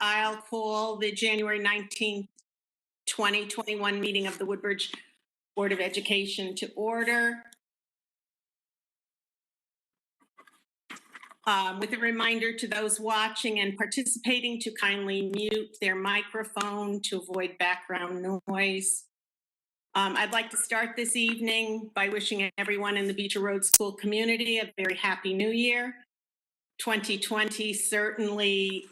I'll call the January 19th, 2021 meeting of the Woodbridge Board of Education to order. With a reminder to those watching and participating to kindly mute their microphone to avoid background noise. I'd like to start this evening by wishing everyone in the Beecher Road School community a very happy new year. 2020 certainly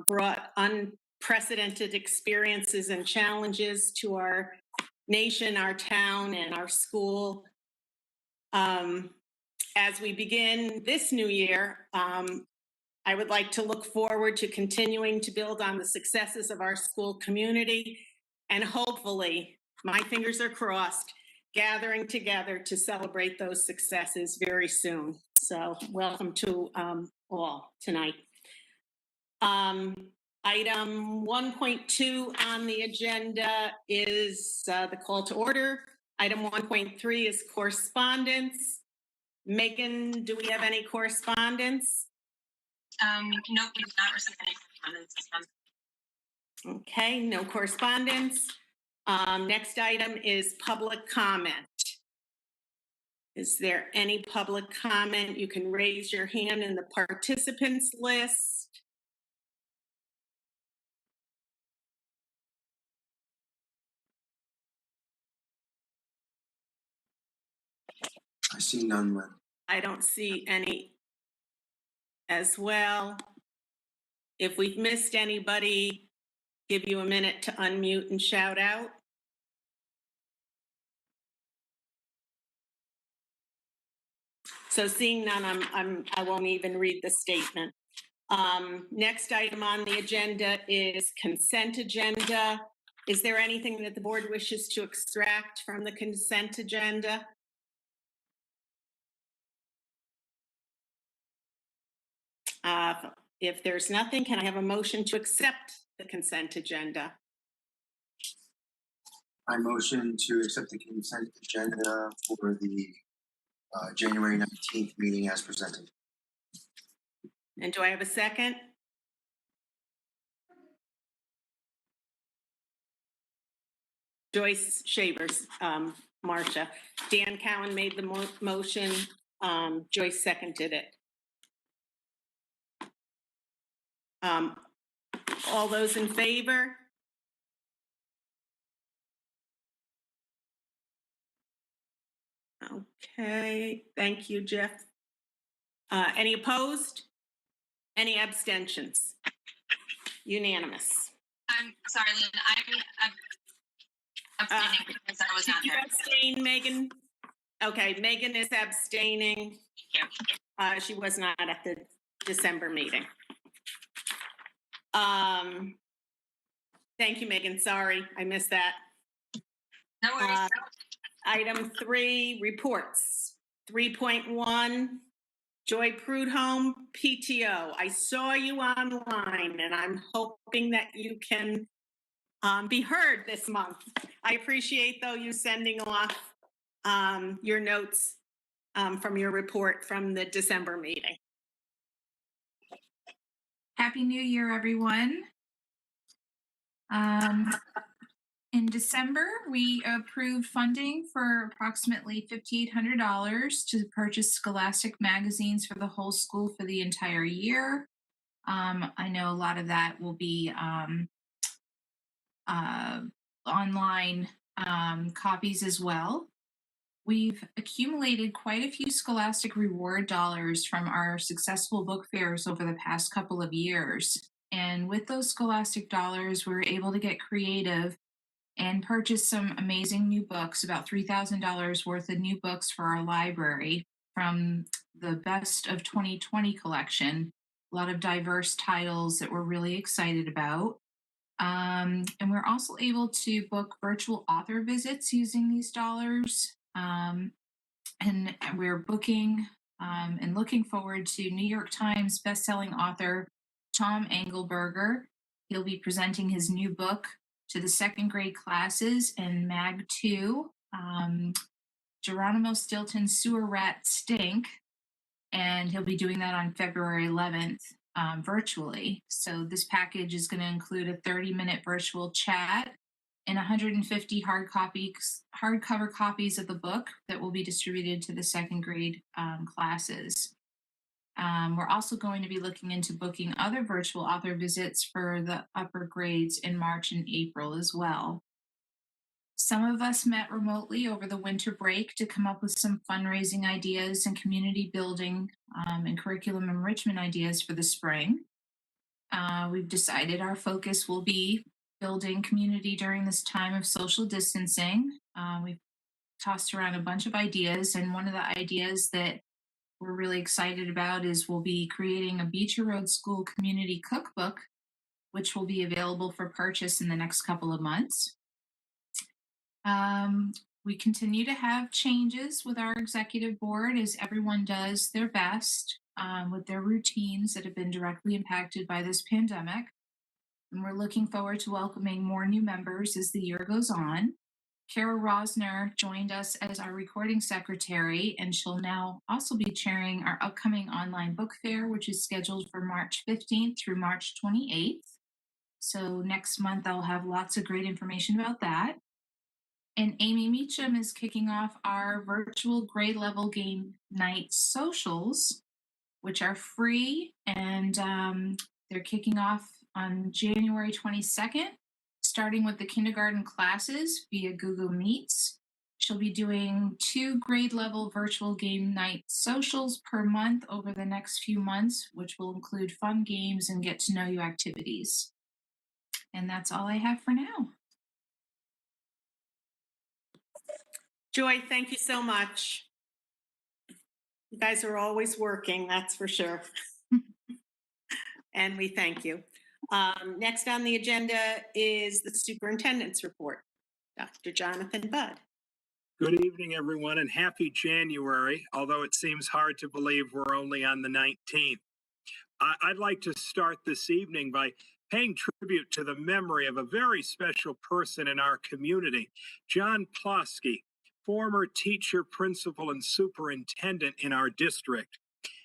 brought unprecedented experiences and challenges to our nation, our town, and our school. As we begin this new year, I would like to look forward to continuing to build on the successes of our school community and hopefully, my fingers are crossed, gathering together to celebrate those successes very soon. So welcome to all tonight. Item 1.2 on the agenda is the call to order. Item 1.3 is correspondence. Megan, do we have any correspondence? No, we did not receive any correspondence this month. Okay, no correspondence. Next item is public comment. Is there any public comment? You can raise your hand in the participants list. I see none, Lynn. I don't see any as well. If we've missed anybody, give you a minute to unmute and shout out. So seeing none, I won't even read the statement. Next item on the agenda is consent agenda. Is there anything that the board wishes to extract from the consent agenda? If there's nothing, can I have a motion to accept the consent agenda? I motion to accept the consent agenda for the January 19th meeting as presented. And do I have a second? Joyce Shavers, Marcia. Dan Cowan made the motion. Joyce seconded it. All those in favor? Okay, thank you, Jeff. Any opposed? Any abstentions? Unanimous. I'm sorry, Lynn. I'm abstaining because I was not Did you there. abstain, Megan? Okay, Megan is abstaining. Thank you. She was not at the December meeting. Thank you, Megan. Sorry, I missed that. No worries. Item 3, reports. 3.1, Joy Prudhomme, PTO. I saw you online and I'm hoping that you can be heard this month. I appreciate, though, you sending off your notes from your report from the December meeting. Happy New Year, everyone. In December, we approved funding for approximately $5,800 to purchase Scholastic magazines for the whole school for the entire year. I know a lot of that will be online copies as well. We've accumulated quite a few Scholastic reward dollars from our successful book fairs over the past couple of years. And with those Scholastic dollars, we were able to get creative and purchase some amazing new books, about $3,000 worth of new books for our library from the Best of 2020 collection. A lot of diverse titles that we're really excited about. And we're also able to book virtual author visits using these dollars. And we're booking and looking forward to New York Times bestselling author Tom Engelberger. He'll be presenting his new book to the second grade classes in Mag 2, Geronimo Stilton's Sewer Rat Stink, and he'll be doing that on February 11th. virtually. So this package is going to include a 30-minute virtual chat and 150 hardcover copies of the book that will be distributed to the second grade classes. We're also going to be looking into booking other virtual author visits for the upper grades in March and April as well. Some of us met remotely over the winter break to come up with some fundraising ideas and community building and curriculum enrichment ideas for the spring. We've decided our focus will be building community during this time of social distancing. We've tossed around a bunch of ideas, and one of the ideas that we're really excited about is we'll be creating a Beecher Road School community cookbook, which will be available for purchase in the next couple of months. We continue to have changes with our executive board as everyone does their best with their routines that have been directly impacted by this pandemic. And we're looking forward to welcoming more new members as the year goes on. Kara Rosner joined us as our recording secretary, and she'll now also be chairing our upcoming online book fair, which is scheduled for March 15th through March 28th. So next month, I'll have lots of great information about that. And Amy Meacham is kicking off our virtual grade level game night socials, which are free, and they're kicking off on January 22nd, starting with the kindergarten classes via Google Meets. She'll be doing 2 grade level virtual game night socials per month over the next few months, which will include fun games and get to know you activities. And that's all I have for now. Joy, thank you so much. You guys are always working, that's for sure. And we thank you. Next on the agenda is the superintendent's report. Dr. Jonathan Budd. Good evening, everyone, and happy January, although it seems hard to believe we're only on the 19th. I'd like to start this evening by paying tribute to the memory of a very special person in our community, John Plosky, former teacher, principal, and superintendent in our district.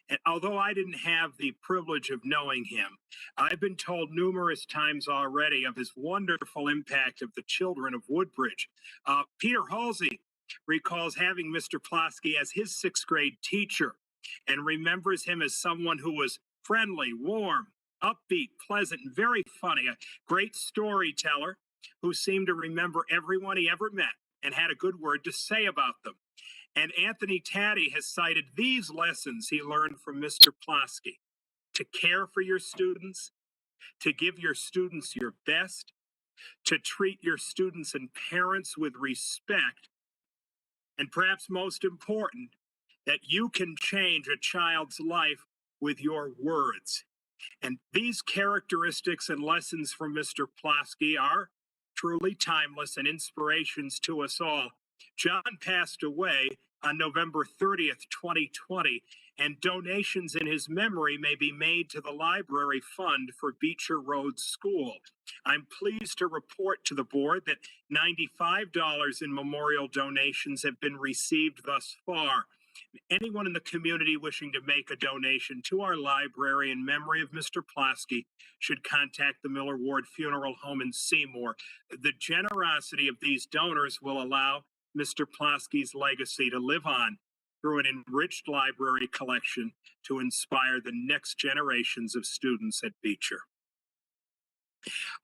And although I didn't have the privilege of knowing him, I've been told numerous times already of his wonderful impact of the children of Woodbridge. Peter Halsey recalls having Mr. Plosky as his 6th grade teacher and remembers him as someone who was friendly, warm, upbeat, pleasant, and very funny, a great storyteller who seemed to remember everyone he ever met and had a good word to say about them. And Anthony Taddy has cited these lessons he learned from Mr. Plosky: to care for your students, to give your students your best, to treat your students and parents with respect, and perhaps most important, that you can change a child's life with your words. And these characteristics and lessons from Mr. Plosky are truly timeless and inspirations to us all. John passed away on November 30th, 2020, and donations in his memory may be made to the Library Fund for Beecher Road School. I'm pleased to report to the board that $95 in memorial donations have been received thus far. Anyone in the community wishing to make a donation to our library in memory of Mr. Plosky should contact the Miller Ward Funeral Home in Seymour. The generosity of these donors will allow Mr. Plosky's legacy to live on through an enriched library collection to inspire the next generations of students at Beecher.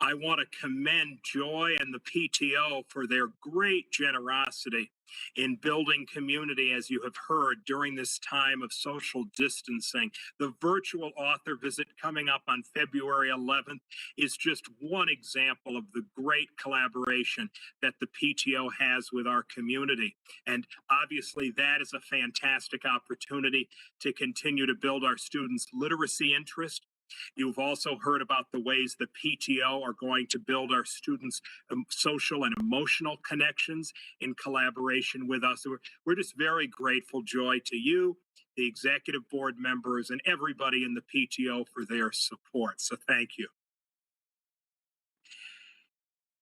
I want to commend Joy and the PTO for their great generosity in building community, as you have heard, during this time of social distancing. The virtual author visit coming up on February 11th is just one example of the great collaboration that the PTO has with our community. And obviously, that is a fantastic opportunity to continue to build our students' literacy interest. You've also heard about the ways the PTO are going to build our students' social and emotional connections in collaboration with us. We're just very grateful, Joy, to you, the executive board members, and everybody in the PTO for their support. So thank you.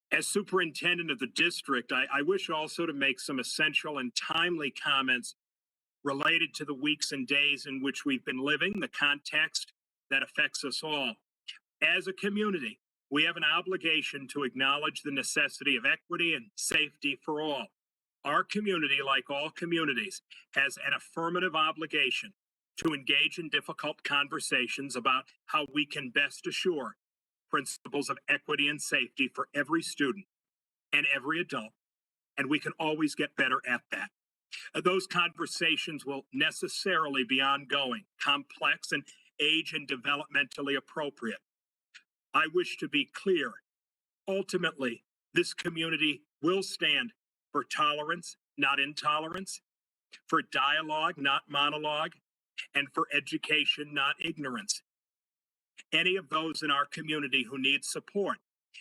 As superintendent of the district, I wish also to make some essential and timely comments related to the weeks and days in which we've been living, the context, that affects us all. As a community, we have an obligation to acknowledge the necessity of equity and safety for all. Our community, like all communities, has an affirmative obligation to engage in difficult conversations about how we can best assure principles of equity and safety for every student and every adult, and we can always get better at that. Those conversations will necessarily be ongoing, complex, and age and developmentally appropriate. I wish to be clear. Ultimately, this community will stand for tolerance, not intolerance, for dialogue, not monologue, and for education, not ignorance. Any of those in our community who need support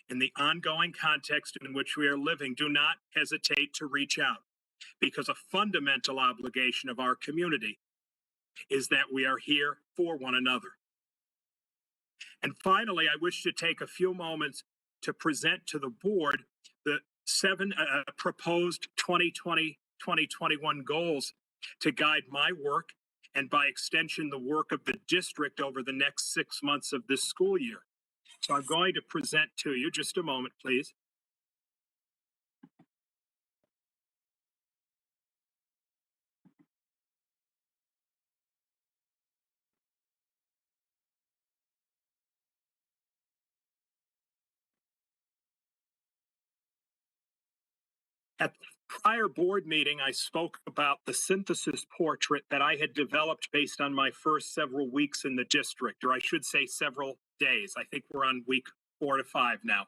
in the ongoing context in which we are living, do not hesitate to reach out, because a fundamental obligation of our community is that we are here for one another. And finally, I wish to take a few moments to present to the board the 7 proposed 2020-2021 goals to guide my work and by extension, the work of the district over the next 6 months of this school year. So I'm going to present to you, just a moment, please. At the prior board meeting, I spoke about the synthesis portrait that I had developed based on my first several weeks in the district, or I should say several days. I think we're on week 4 to 5 now.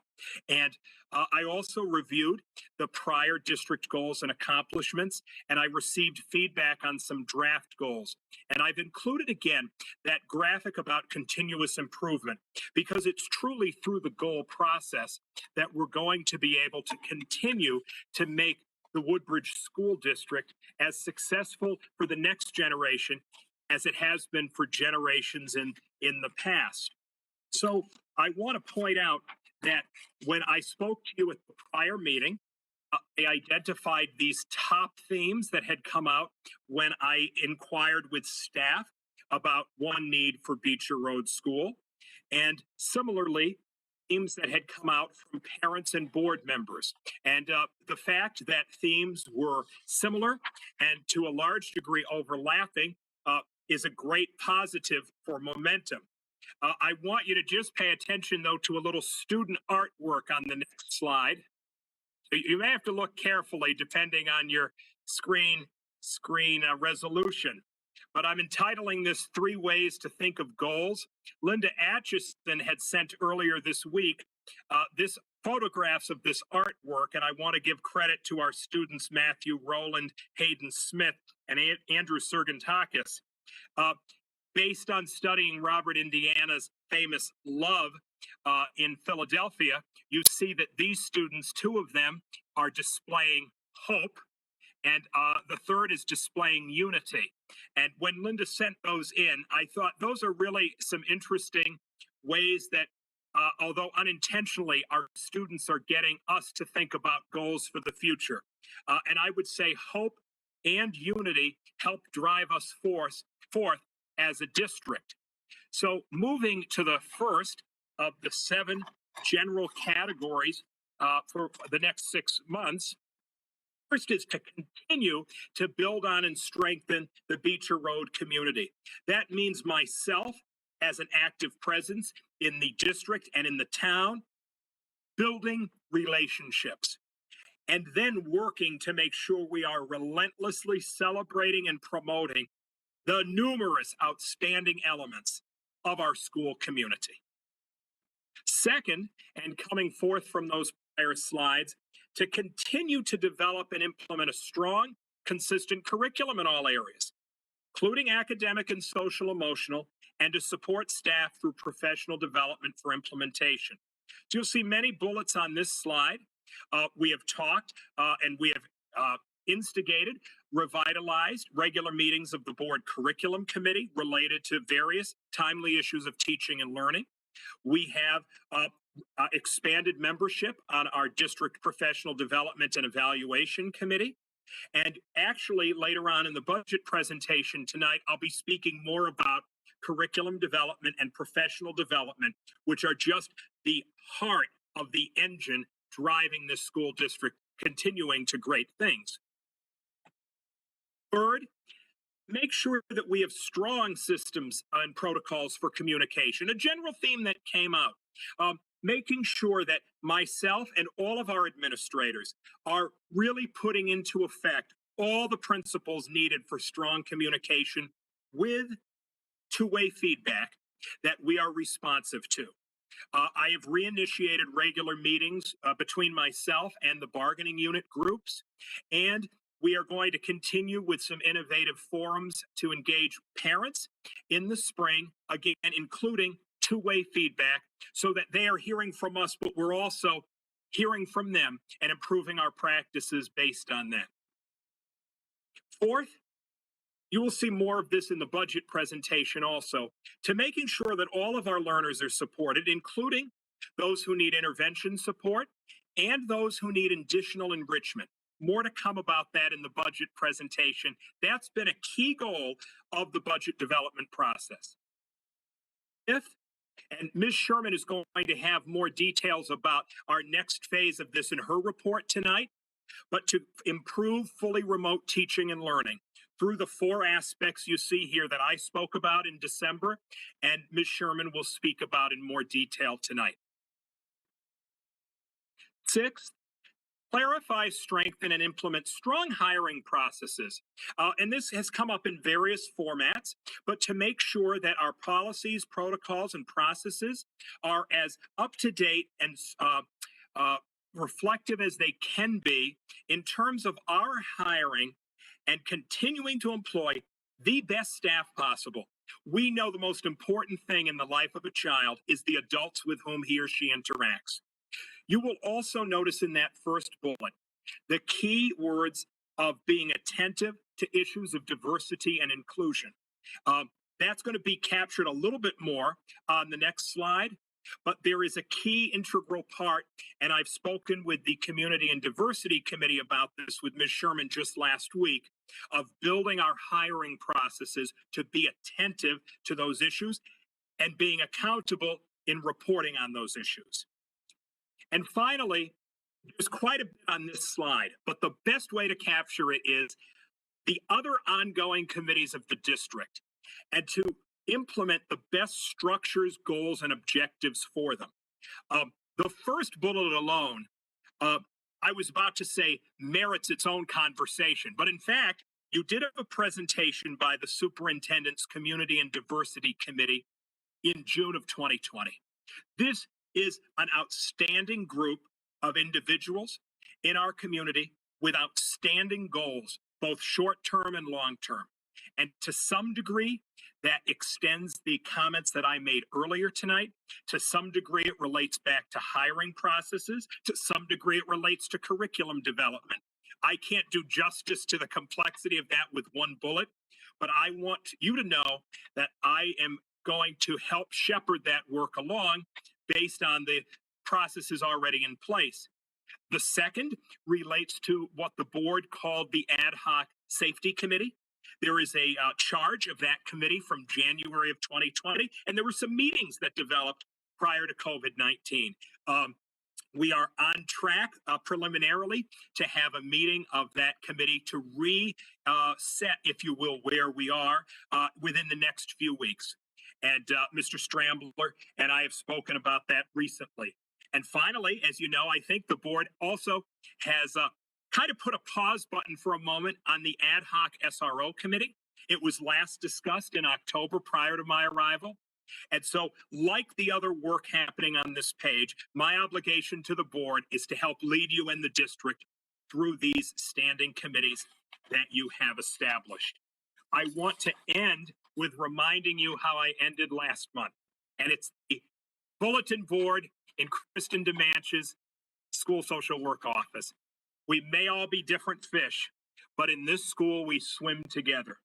And I also reviewed the prior district goals and accomplishments, and I received feedback on some draft goals. And I've included again that graphic about continuous improvement, because it's truly through the goal process that we're going to be able to continue to make the Woodbridge School District as successful for the next generation as it has been for generations in the past. So I want to point out that when I spoke to you at the prior meeting, I identified these top themes that had come out when I inquired with staff about one need for Beecher Road School. And similarly, themes that had come out from parents and board members. And the fact that themes were similar and to a large degree overlapping is a great positive for momentum. I want you to just pay attention, though, to a little student artwork on the next slide. You may have to look carefully depending on your screen resolution. But I'm entitling this 3 Ways to Think of Goals. Linda Atchison had sent earlier this week this photographs of this artwork, and I want to give credit to our students, Matthew Rowland, Hayden Smith, and Andrew Sergentakis. Based on studying Robert Indiana's famous Love in Philadelphia, you see that these students, 2 of them are displaying hope, and the third is displaying unity. And when Linda sent those in, I thought those are really some interesting ways that, although unintentionally, our students are getting us to think about goals for the future. And I would say hope and unity help drive us forth as a district. So moving to the first of the 7 general categories for the next 6 months. First is to continue to build on and strengthen the Beecher Road community. That means myself as an active presence in the district and in the town, building relationships, and then working to make sure we are relentlessly celebrating and promoting the numerous outstanding elements of our school community. Second, and coming forth from those prior slides, to continue to develop and implement a strong, consistent curriculum in all areas, including academic and social emotional, and to support staff through professional development for implementation. So you'll see many bullets on this slide. We have talked and we have instigated, revitalized regular meetings of the board curriculum committee related to various timely issues of teaching and learning. We have expanded membership on our district professional development and evaluation committee. And actually later on in the budget presentation tonight, I'll be speaking more about curriculum development and professional development, which are just the heart of the engine driving this school district continuing to great things. Third, make sure that we have strong systems and protocols for communication, a general theme that came out. Making sure that myself and all of our administrators are really putting into effect all the principles needed for strong communication with two-way feedback that we are responsive to. I have reinitiated regular meetings between myself and the bargaining unit groups, and we are going to continue with some innovative forums to engage parents in the spring, again, including two-way feedback so that they are hearing from us, but we're also hearing from them and improving our practices based on that. Fourth, you will see more of this in the budget presentation also, to making sure that all of our learners are supported, including those who need intervention support and those who need additional enrichment. More to come about that in the budget presentation. That's been a key goal of the budget development process. Fifth, and Ms. Sherman is going to have more details about our next phase of this in her report tonight, but to improve fully remote teaching and learning through the four aspects you see here that I spoke about in December, and Ms. Sherman will speak about in more detail tonight. Sixth, clarify, strengthen, and implement strong hiring processes. And this has come up in various formats, but to make sure that our policies, protocols, and processes are as up-to-date and reflective as they can be in terms of our hiring and continuing to employ the best staff possible. We know the most important thing in the life of a child is the adults with whom he or she interacts. You will also notice in that first bullet the key words of being attentive to issues of diversity and inclusion. That's going to be captured a little bit more on the next slide, but there is a key integral part, and I've spoken with the Community and Diversity Committee about this with Ms. Sherman just last week, of building our hiring processes to be attentive to those issues and being accountable in reporting on those issues. And finally, there's quite a bit on this slide, but the best way to capture it is the other ongoing committees of the district and to implement the best structures, goals, and objectives for them. The first bullet alone, I was about to say merits its own conversation, but in fact, you did have a presentation by the Superintendent's Community and Diversity Committee in June of 2020. This is an outstanding group of individuals in our community with outstanding goals, both short-term and long-term. And to some degree, that extends the comments that I made earlier tonight. To some degree, it relates back to hiring processes. To some degree, it relates to curriculum development. I can't do justice to the complexity of that with one bullet, but I want you to know that I am going to help shepherd that work along based on the processes already in place. The second relates to what the board called the Ad Hoc Safety Committee. There is a charge of that committee from January of 2020, and there were some meetings that developed prior to COVID-19. We are on track preliminarily to have a meeting of that committee to reset, if you will, where we are within the next few weeks. And Mr. Strambler and I have spoken about that recently. And finally, as you know, I think the board also has kind of put a pause button for a moment on the Ad Hoc SRO Committee. It was last discussed in October prior to my arrival. And so, like the other work happening on this page, my obligation to the board is to help lead you in the district through these standing committees that you have established. I want to end with reminding you how I ended last month. And it's the bulletin board in Kristen DeManch's school social work office. We may all be different fish, but in this school we swim together.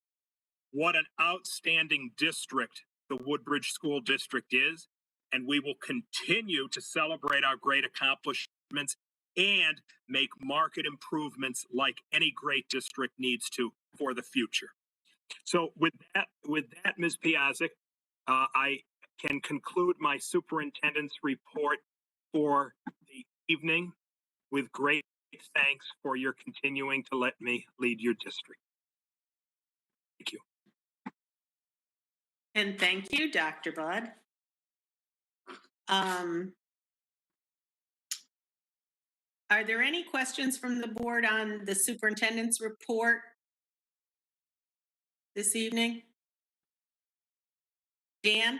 What an outstanding district the Woodbridge School District is, and we will continue to celebrate our great accomplishments and make market improvements like any great district needs to for the future. So with that, Ms. Piazzik, I can conclude my superintendent's report for the evening with great thanks for your continuing to let me lead your district. Thank you. And thank you, Dr. Budd. Are there any questions from the board on the superintendent's report this evening? Dan?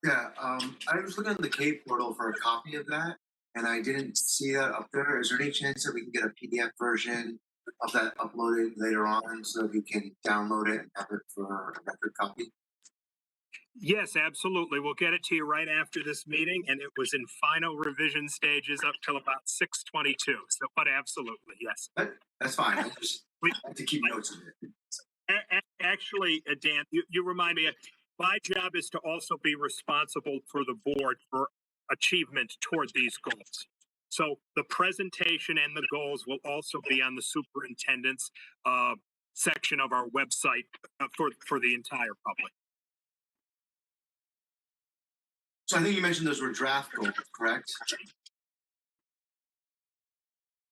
Yeah, I was looking on the K portal for a copy of that, and I didn't see that up there. Is there any chance that we can get a PDF version of that uploaded later on so that we can download it and have it for a record copy? Yes, absolutely. We'll get it to you right after this meeting, and it was in final revision stages up till about 6:22. So, but absolutely, yes. That's fine. I just like to keep notes of it. Actually, Dan, you remind me, my job is to also be responsible for the board for achievement toward these goals. So the presentation and the goals will also be on the superintendent's section of our website for the entire public. So I think you mentioned those were draft goals, correct?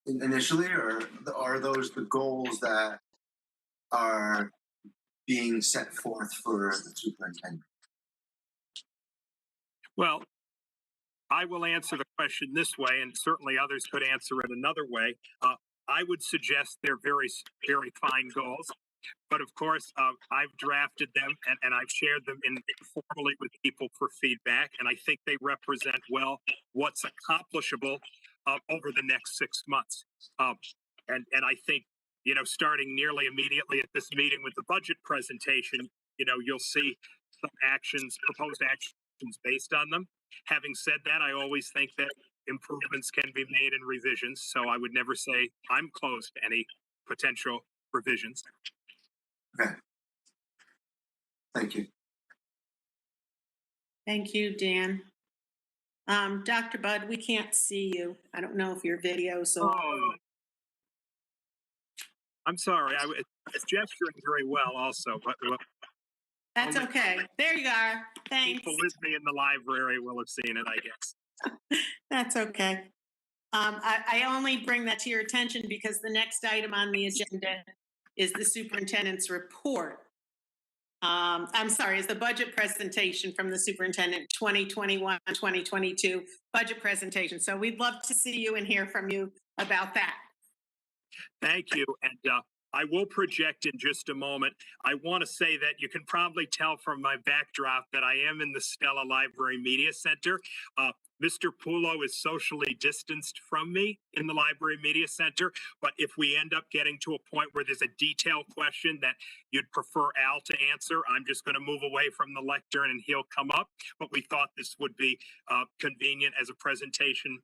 Initially, or are those the goals that are being set forth for the superintendent? Well, I will answer the question this way, and certainly others could answer it another way. I would suggest they're very, very fine goals. But of course, I've drafted them and I've shared them informally with people for feedback. And I think they represent well what's accomplishable over the next 6 months. And I think, you know, starting nearly immediately at this meeting with the budget presentation, you know, you'll see some actions, proposed actions based on them. Having said that, I always think that improvements can be made in revisions. So I would never say I'm closed to any potential revisions. Okay. Thank you. Thank you, Dan. Dr. Budd, we can't see you. I don't know if your video, so. Oh, I'm sorry. I was gesturing very well also, but That's okay. There you are. Thanks. people with me in the library will have seen it, I guess. That's okay. I only bring that to your attention because the next item on the agenda is the superintendent's report. I'm sorry, is the budget presentation from the superintendent 2021-2022 budget presentation. So we'd love to see you and hear from you about that. Thank you. And I will project in just a moment. I want to say that you can probably tell from my backdrop that I am in the Stella Library Media Center. Mr. Pulo is socially distanced from me in the Library Media Center, but if we end up getting to a point where there's a detailed question that you'd prefer Al to answer, I'm just going to move away from the lectern and he'll come up. But we thought this would be convenient as a presentation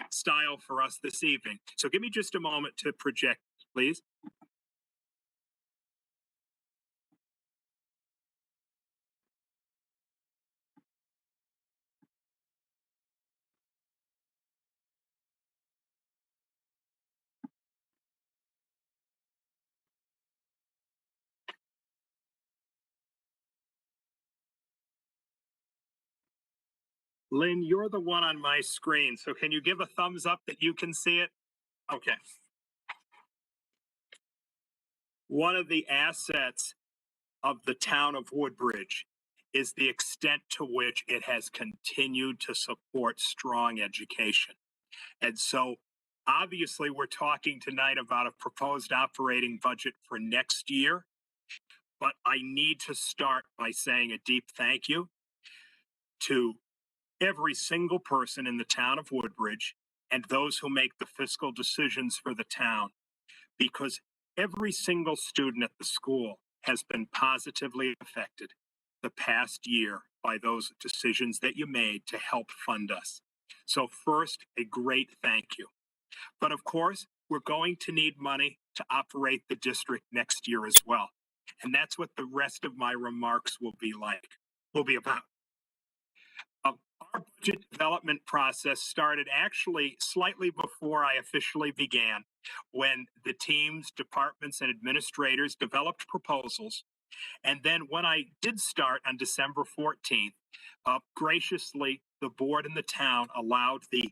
style for us this evening. So give me just a moment to project, please. Lynn, you're the one on my screen, so can you give a thumbs up that you can see it? Okay. One of the assets of the town of Woodbridge is the extent to which it has continued to support strong education. And so obviously we're talking tonight about a proposed operating budget for next year, but I need to start by saying a deep thank you to every single person in the town of Woodbridge and those who make the fiscal decisions for the town, because every single student at the school has been positively affected the past year by those decisions that you made to help fund us. So first, a great thank you. But of course, we're going to need money to operate the district next year as well. And that's what the rest of my remarks will be about. Our budget development process started actually slightly before I officially began, when the teams, departments, and administrators developed proposals And then when I did start on December 14th, graciously, the board and the town allowed the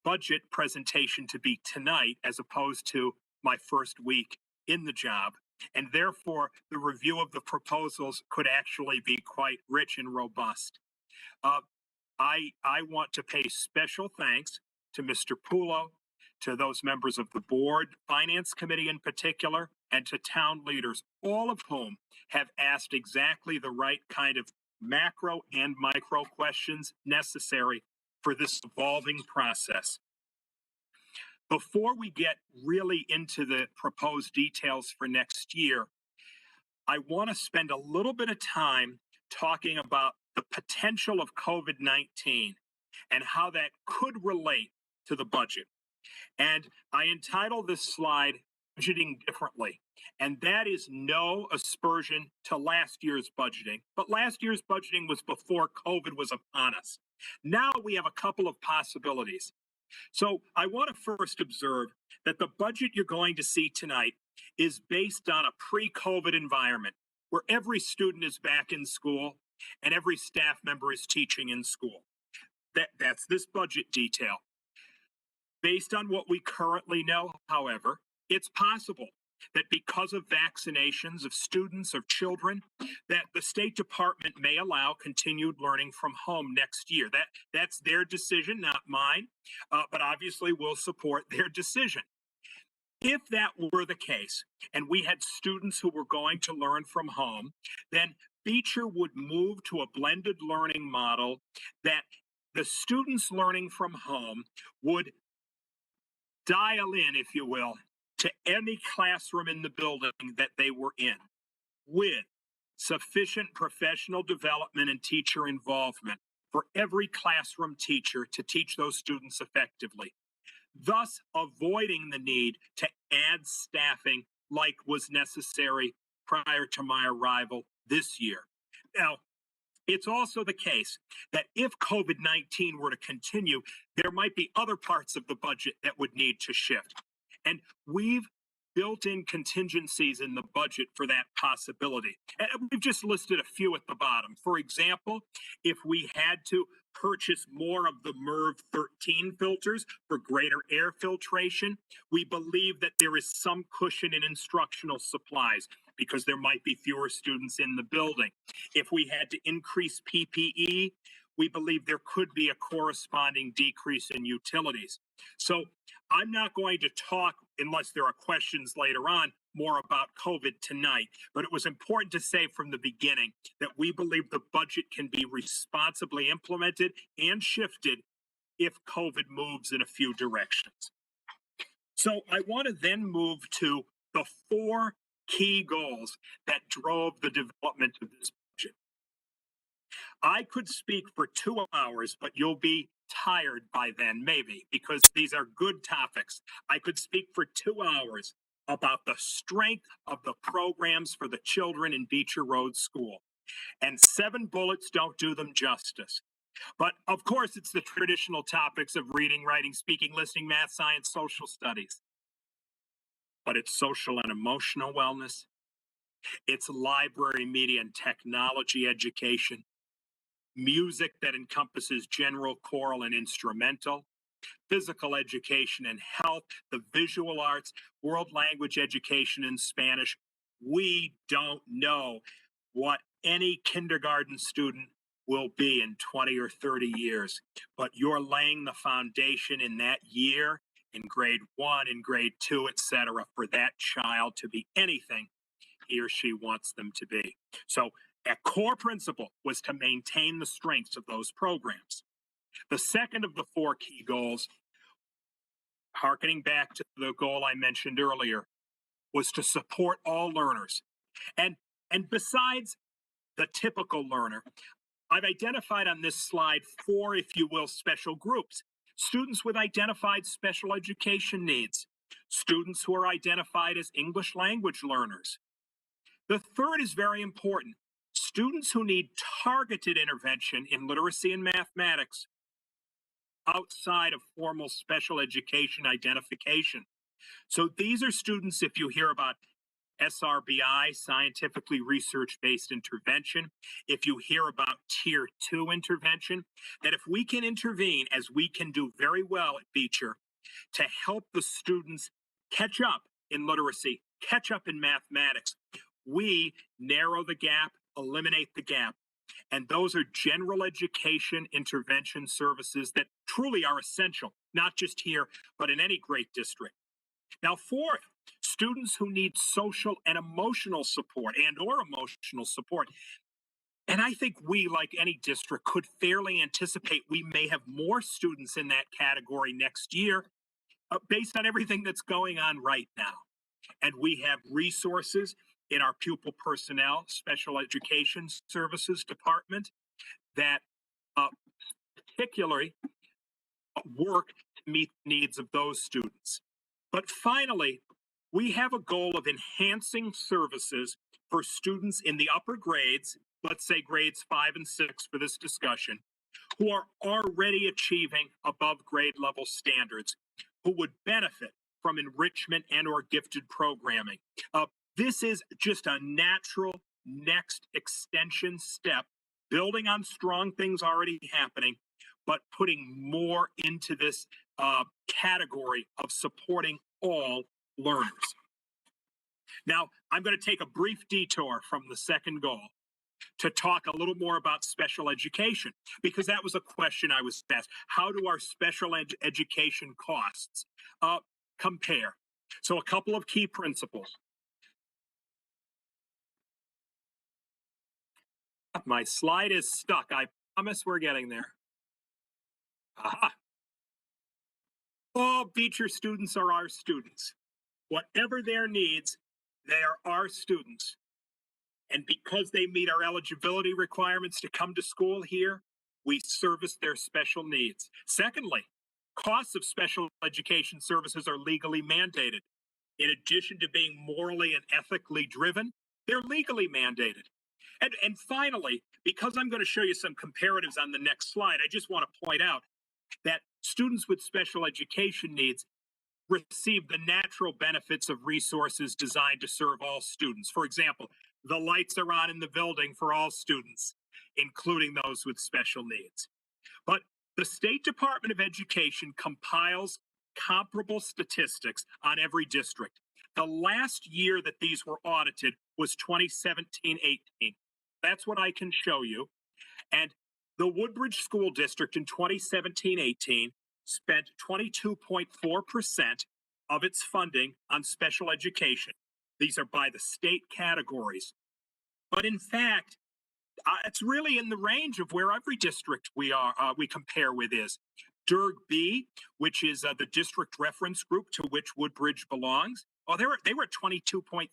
budget presentation to be tonight as opposed to my first week in the job. And therefore, the review of the proposals could actually be quite rich and robust. I want to pay special thanks to Mr. Pulo, to those members of the board, finance committee in particular, and to town leaders, all of whom have asked exactly the right kind of macro and micro questions necessary for this evolving process. Before we get really into the proposed details for next year, I want to spend a little bit of time talking about the potential of COVID-19 and how that could relate to the budget. And I entitled this slide Budgeting Differently. And that is no aspersion to last year's budgeting. But last year's budgeting was before COVID was upon us. Now we have a couple of possibilities. So I want to first observe that the budget you're going to see tonight is based on a pre-COVID environment where every student is back in school and every staff member is teaching in school. That's this budget detail. Based on what we currently know, however, it's possible that because of vaccinations of students, of children, that the State Department may allow continued learning from home next year. That's their decision, not mine, but obviously we'll support their decision. If that were the case, and we had students who were going to learn from home, then Beecher would move to a blended learning model that the students learning from home would dial in, if you will, to any classroom in the building that they were in with sufficient professional development and teacher involvement for every classroom teacher to teach those students effectively, thus avoiding the need to add staffing like was necessary prior to my arrival this year. Now, it's also the case that if COVID-19 were to continue, there might be other parts of the budget that would need to shift. And we've built in contingencies in the budget for that possibility. And we've just listed a few at the bottom. For example, if we had to purchase more of the MERV 13 filters for greater air filtration, we believe that there is some cushion in instructional supplies because there might be fewer students in the building. If we had to increase PPE, we believe there could be a corresponding decrease in utilities. So I'm not going to talk, unless there are questions later on, more about COVID tonight, but it was important to say from the beginning that we believe the budget can be responsibly implemented and shifted if COVID moves in a few directions. So I want to then move to the 4 key goals that drove the development of this budget. I could speak for 2 hours, but you'll be tired by then, maybe, because these are good topics. I could speak for 2 hours about the strength of the programs for the children in Beecher Road School. And 7 bullets don't do them justice. But of course, it's the traditional topics of reading, writing, speaking, listening, math, science, social studies. But it's social and emotional wellness. It's library, media, and technology education. Music that encompasses general, choral, and instrumental. Physical education and health, the visual arts, world language education in Spanish. We don't know what any kindergarten student will be in 20 or 30 years, but you're laying the foundation in that year, in grade 1, in grade 2, etc., for that child to be anything he or she wants them to be. So a core principle was to maintain the strengths of those programs. The second of the 4 key goals, harkening back to the goal I mentioned earlier, was to support all learners. And besides the typical learner, I've identified on this slide 4, if you will, special groups. Students with identified special education needs, students who are identified as English language learners. The third is very important. Students who need targeted intervention in literacy and mathematics outside of formal special education identification. So these are students, if you hear about SRBI, scientifically research-based intervention, if you hear about tier 2 intervention, that if we can intervene, as we can do very well at Beecher, to help the students catch up in literacy, catch up in mathematics, we narrow the gap, eliminate the gap. And those are general education intervention services that truly are essential, not just here, but in any great district. Now, fourth, students who need social and emotional support or emotional support. And I think we, like any district, could fairly anticipate we may have more students in that category next year based on everything that's going on right now. And we have resources in our pupil personnel, special education services department that particularly work to meet the needs of those students. But finally, we have a goal of enhancing services for students in the upper grades, let's say grades 5 and 6 for this discussion, who are already achieving above grade level standards, who would benefit from enrichment and or gifted programming. This is just a natural next extension step, building on strong things already happening, but putting more into this category of supporting all learners. Now, I'm going to take a brief detour from the second goal to talk a little more about special education, because that was a question I was asked. How do our special education costs compare? So a couple of key principles. My slide is stuck. I promise we're getting there. Aha. All Beecher students are our students. Whatever their needs, they are our students. And because they meet our eligibility requirements to come to school here, we service their special needs. Secondly, costs of special education services are legally mandated. In addition to being morally and ethically driven, they're legally mandated. And finally, because I'm going to show you some comparatives on the next slide, I just want to point out that students with special education needs receive the natural benefits of resources designed to serve all students. For example, the lights are on in the building for all students, including those with special needs. But the State Department of Education compiles comparable statistics on every district. The last year that these were audited was 2017-18. That's what I can show you. And the Woodbridge School District in 2017-18 spent 22.4% of its funding on special education. These are by the state categories. But in fact, it's really in the range of where every district we compare with is. Durg B, which is the district reference group to which Woodbridge belongs, they were at 22.3%.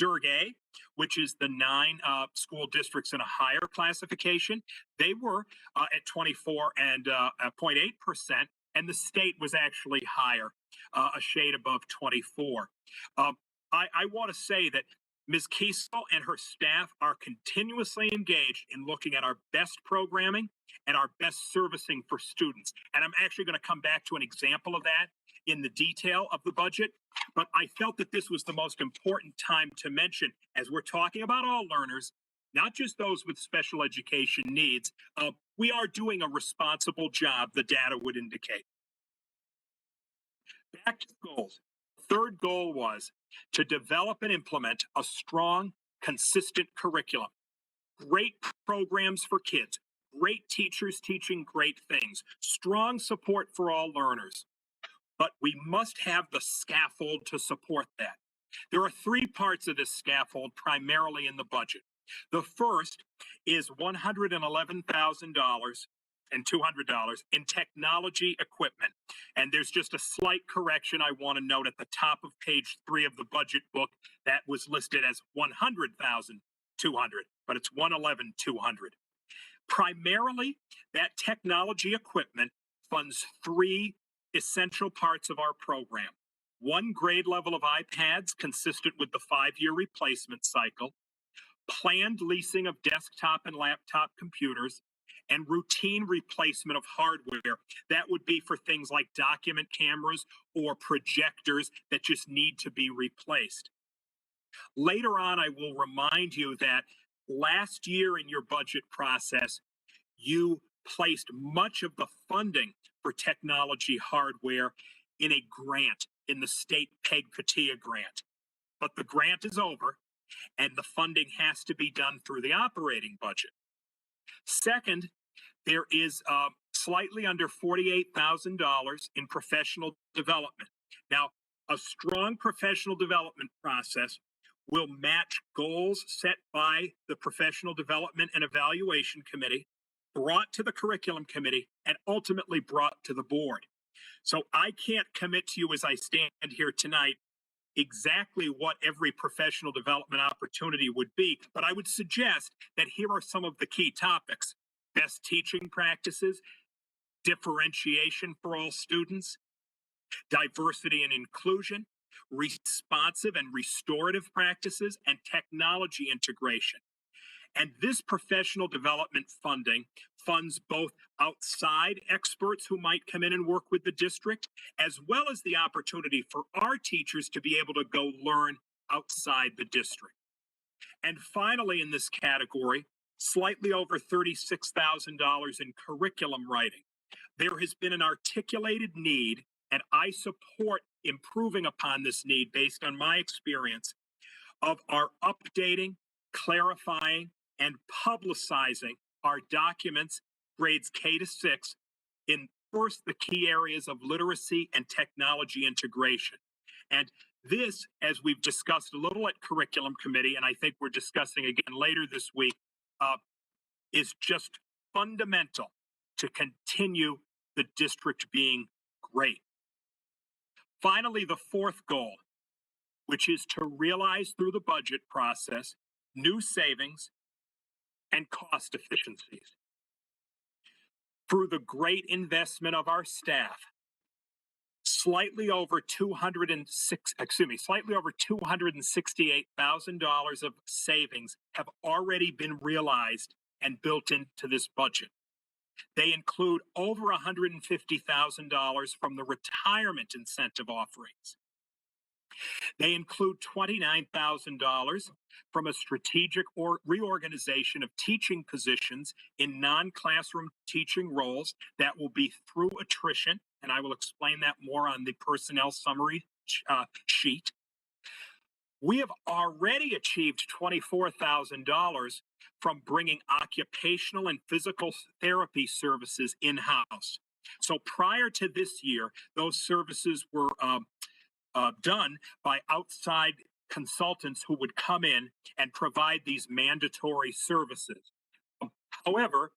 Durg A, which is the 9 school districts in a higher classification, they were at 24.8%, and the state was actually higher, a shade above 24. I want to say that Ms. Kiesel and her staff are continuously engaged in looking at our best programming and our best servicing for students. And I'm actually going to come back to an example of that in the detail of the budget. But I felt that this was the most important time to mention as we're talking about all learners, not just those with special education needs. We are doing a responsible job, the data would indicate. Back to goals. Third goal was to develop and implement a strong, consistent curriculum. Great programs for kids, great teachers teaching great things, strong support for all learners. But we must have the scaffold to support that. There are 3 parts of this scaffold primarily in the budget. The first is $111,000 and $200 in technology equipment. And there's just a slight correction I want to note at the top of page 3 of the budget book that was listed as $100,200, but it's $111,200. Primarily, that technology equipment funds 3 essential parts of our program. 1 grade level of iPads consistent with the 5-year replacement cycle, planned leasing of desktop and laptop computers, and routine replacement of hardware. That would be for things like document cameras or projectors that just need to be replaced. Later on, I will remind you that last year in your budget process, you placed much of the funding for technology hardware in a grant, in the state PEG CATIA grant. But the grant is over, and the funding has to be done through the operating budget. Second, there is slightly under $48,000 in professional development. Now, a strong professional development process will match goals set by the Professional Development and Evaluation Committee, brought to the Curriculum Committee, and ultimately brought to the board. So I can't commit to you as I stand here tonight exactly what every professional development opportunity would be, but I would suggest that here are some of the key topics: best teaching practices, differentiation for all students, diversity and inclusion, responsive and restorative practices, and technology integration. And this professional development funding funds both outside experts who might come in and work with the district, as well as the opportunity for our teachers to be able to go learn outside the district. And finally, in this category, slightly over $36,000 in curriculum writing. There has been an articulated need, and I support improving upon this need based on my experience of our updating, clarifying, and publicizing our documents, grades K to 6, in first the key areas of literacy and technology integration. And this, as we've discussed a little at Curriculum Committee, and I think we're discussing again later this week, is just fundamental to continue the district being great. Finally, the fourth goal, which is to realize through the budget process new savings and cost efficiencies. Through the great investment of our staff, slightly over $268,000 of savings have already been realized and built into this budget. They include over $150,000 from the retirement incentive offerings. They include $29,000 from a strategic reorganization of teaching positions in non-classroom teaching roles that will be through attrition, and I will explain that more on the personnel summary sheet. We have already achieved $24,000 from bringing occupational and physical therapy services in-house. So prior to this year, those services were done by outside consultants who would come in and provide these mandatory services. However,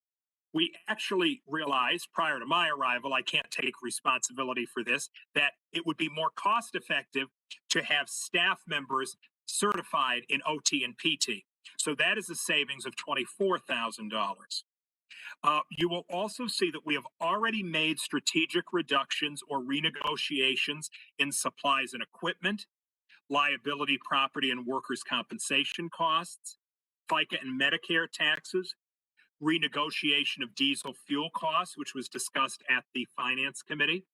we actually realized prior to my arrival, I can't take responsibility for this, that it would be more cost effective to have staff members certified in OT and PT. So that is a savings of $24,000. You will also see that we have already made strategic reductions or renegotiations in supplies and equipment, liability, property, and workers' compensation costs, FICA and Medicare taxes, renegotiation of diesel fuel costs, which was discussed at the Finance Committee.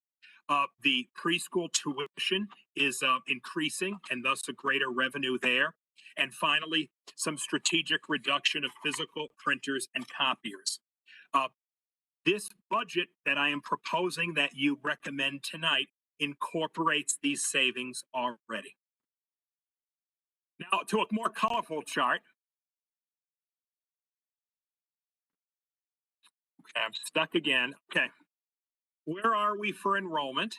The preschool tuition is increasing, and thus a greater revenue there. And finally, some strategic reduction of physical printers and copiers. This budget that I am proposing that you recommend tonight incorporates these savings already. Now, to a more colorful chart. Okay, I'm stuck again. Okay, where are we for enrollment?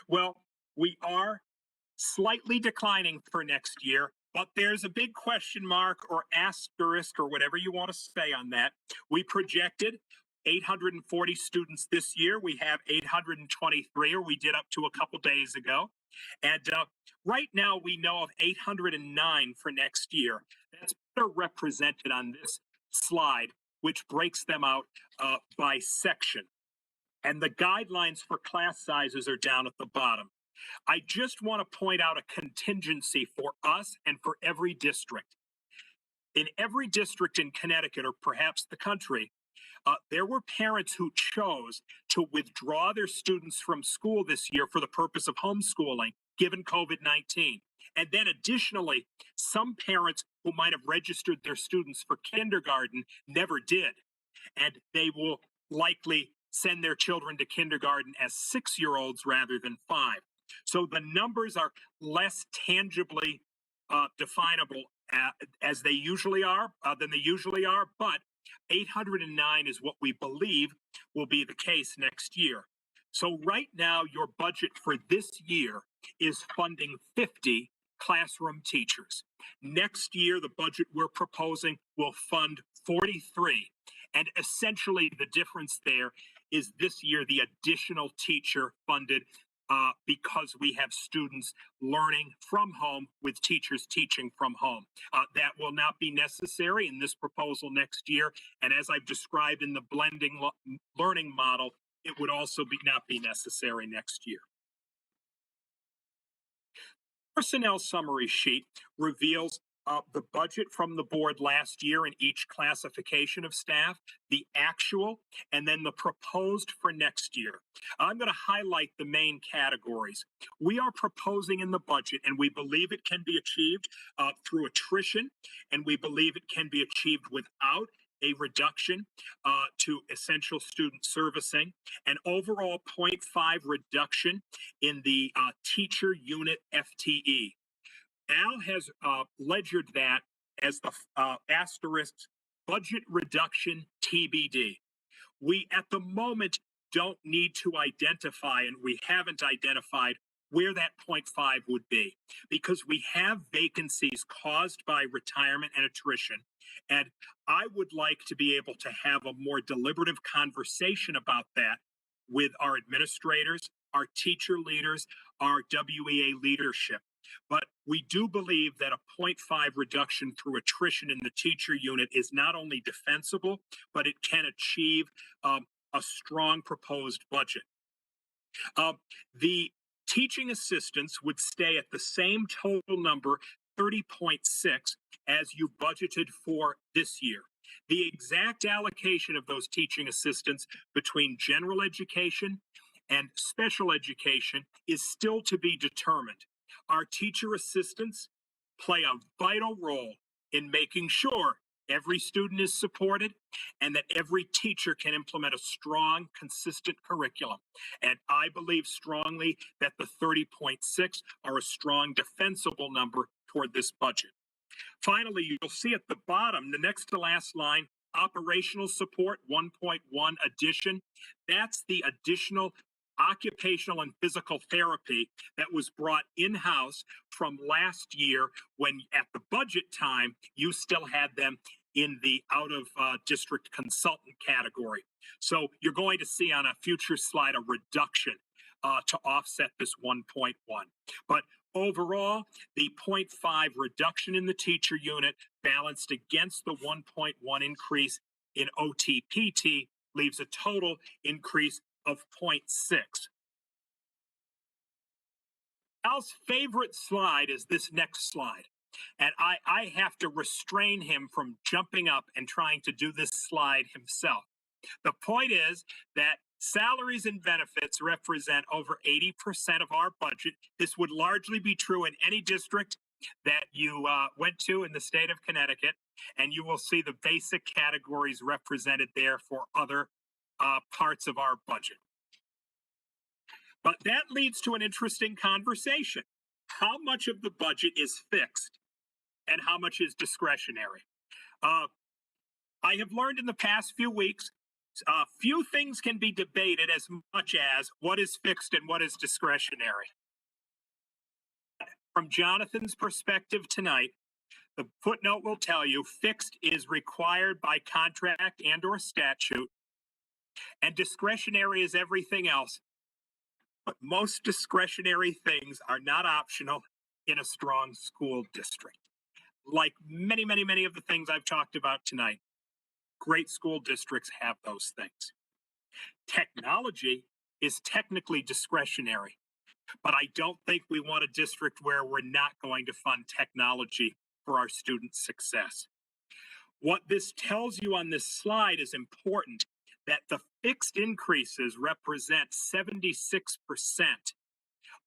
Well, we are slightly declining for next year, but there's a big question mark or asterisk or whatever you want to say on that. We projected 840 students this year. We have 823, or we did up to a couple days ago. And right now we know of 809 for next year. That's better represented on this slide, which breaks them out by section. And the guidelines for class sizes are down at the bottom. I just want to point out a contingency for us and for every district. In every district in Connecticut, or perhaps the country, there were parents who chose to withdraw their students from school this year for the purpose of homeschooling, given COVID-19. And then additionally, some parents who might have registered their students for kindergarten never did. And they will likely send their children to kindergarten as 6-year-olds rather than 5. So the numbers are less tangibly definable as they usually are, but 809 is what we believe will be the case next year. So right now, your budget for this year is funding 50 classroom teachers. Next year, the budget we're proposing will fund 43. And essentially, the difference there is this year, the additional teacher funded because we have students learning from home with teachers teaching from home. That will not be necessary in this proposal next year. And as I've described in the blending learning model, it would also not be necessary next year. Personnel summary sheet reveals the budget from the board last year in each classification of staff, the actual, and then the proposed for next year. I'm going to highlight the main categories. We are proposing in the budget, and we believe it can be achieved through attrition, and we believe it can be achieved without a reduction to essential student servicing, an overall 0.5 reduction in the teacher unit FTE. Al has ledgered that as the asterisk budget reduction TBD. We at the moment don't need to identify, and we haven't identified where that 0.5 would be, because we have vacancies caused by retirement and attrition. And I would like to be able to have a more deliberative conversation about that with our administrators, our teacher leaders, our WEA leadership. But we do believe that a 0.5 reduction through attrition in the teacher unit is not only defensible, but it can achieve a strong proposed budget. The teaching assistants would stay at the same total number, 30.6, as you budgeted for this year. The exact allocation of those teaching assistants between general education and special education is still to be determined. Our teacher assistants play a vital role in making sure every student is supported and that every teacher can implement a strong, consistent curriculum. And I believe strongly that the 30.6 are a strong, defensible number toward this budget. Finally, you'll see at the bottom, the next to last line, operational support, 1.1 addition. That's the additional occupational and physical therapy that was brought in-house from last year when at the budget time, you still had them in the out-of-district consultant category. So you're going to see on a future slide a reduction to offset this 1.1. But overall, the 0.5 reduction in the teacher unit balanced against the 1.1 increase in OTPT leaves a total increase of 0.6. Al's favorite slide is this next slide. And I have to restrain him from jumping up and trying to do this slide himself. The point is that salaries and benefits represent over 80% of our budget. This would largely be true in any district that you went to in the state of Connecticut, and you will see the basic categories represented there for other parts of our budget. But that leads to an interesting conversation. How much of the budget is fixed and how much is discretionary? I have learned in the past few weeks, few things can be debated as much as what is fixed and what is discretionary. From Jonathan's perspective tonight, the footnote will tell you fixed is required by contract and or statute, and discretionary is everything else. But most discretionary things are not optional in a strong school district. Like many, many, many of the things I've talked about tonight, great school districts have those things. Technology is technically discretionary, but I don't think we want a district where we're not going to fund technology for our student success. What this tells you on this slide is important, that the fixed increases represent 76%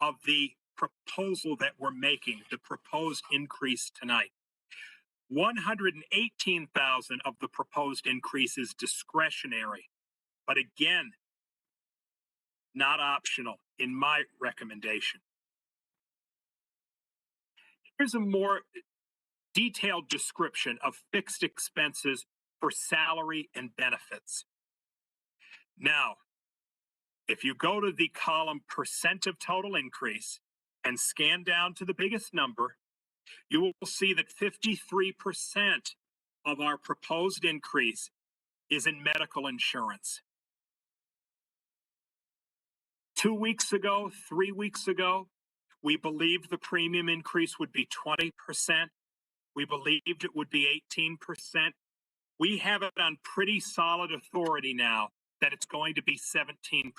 of the proposal that we're making, the proposed increase tonight. 118,000 of the proposed increase is discretionary, but again, not optional in my recommendation. Here's a more detailed description of fixed expenses for salary and benefits. Now, if you go to the column percent of total increase and scan down to the biggest number, you will see that 53% of our proposed increase is in medical insurance. 2 weeks ago, 3 weeks ago, we believed the premium increase would be 20%. We believed it would be 18%. We have it on pretty solid authority now that it's going to be 17%.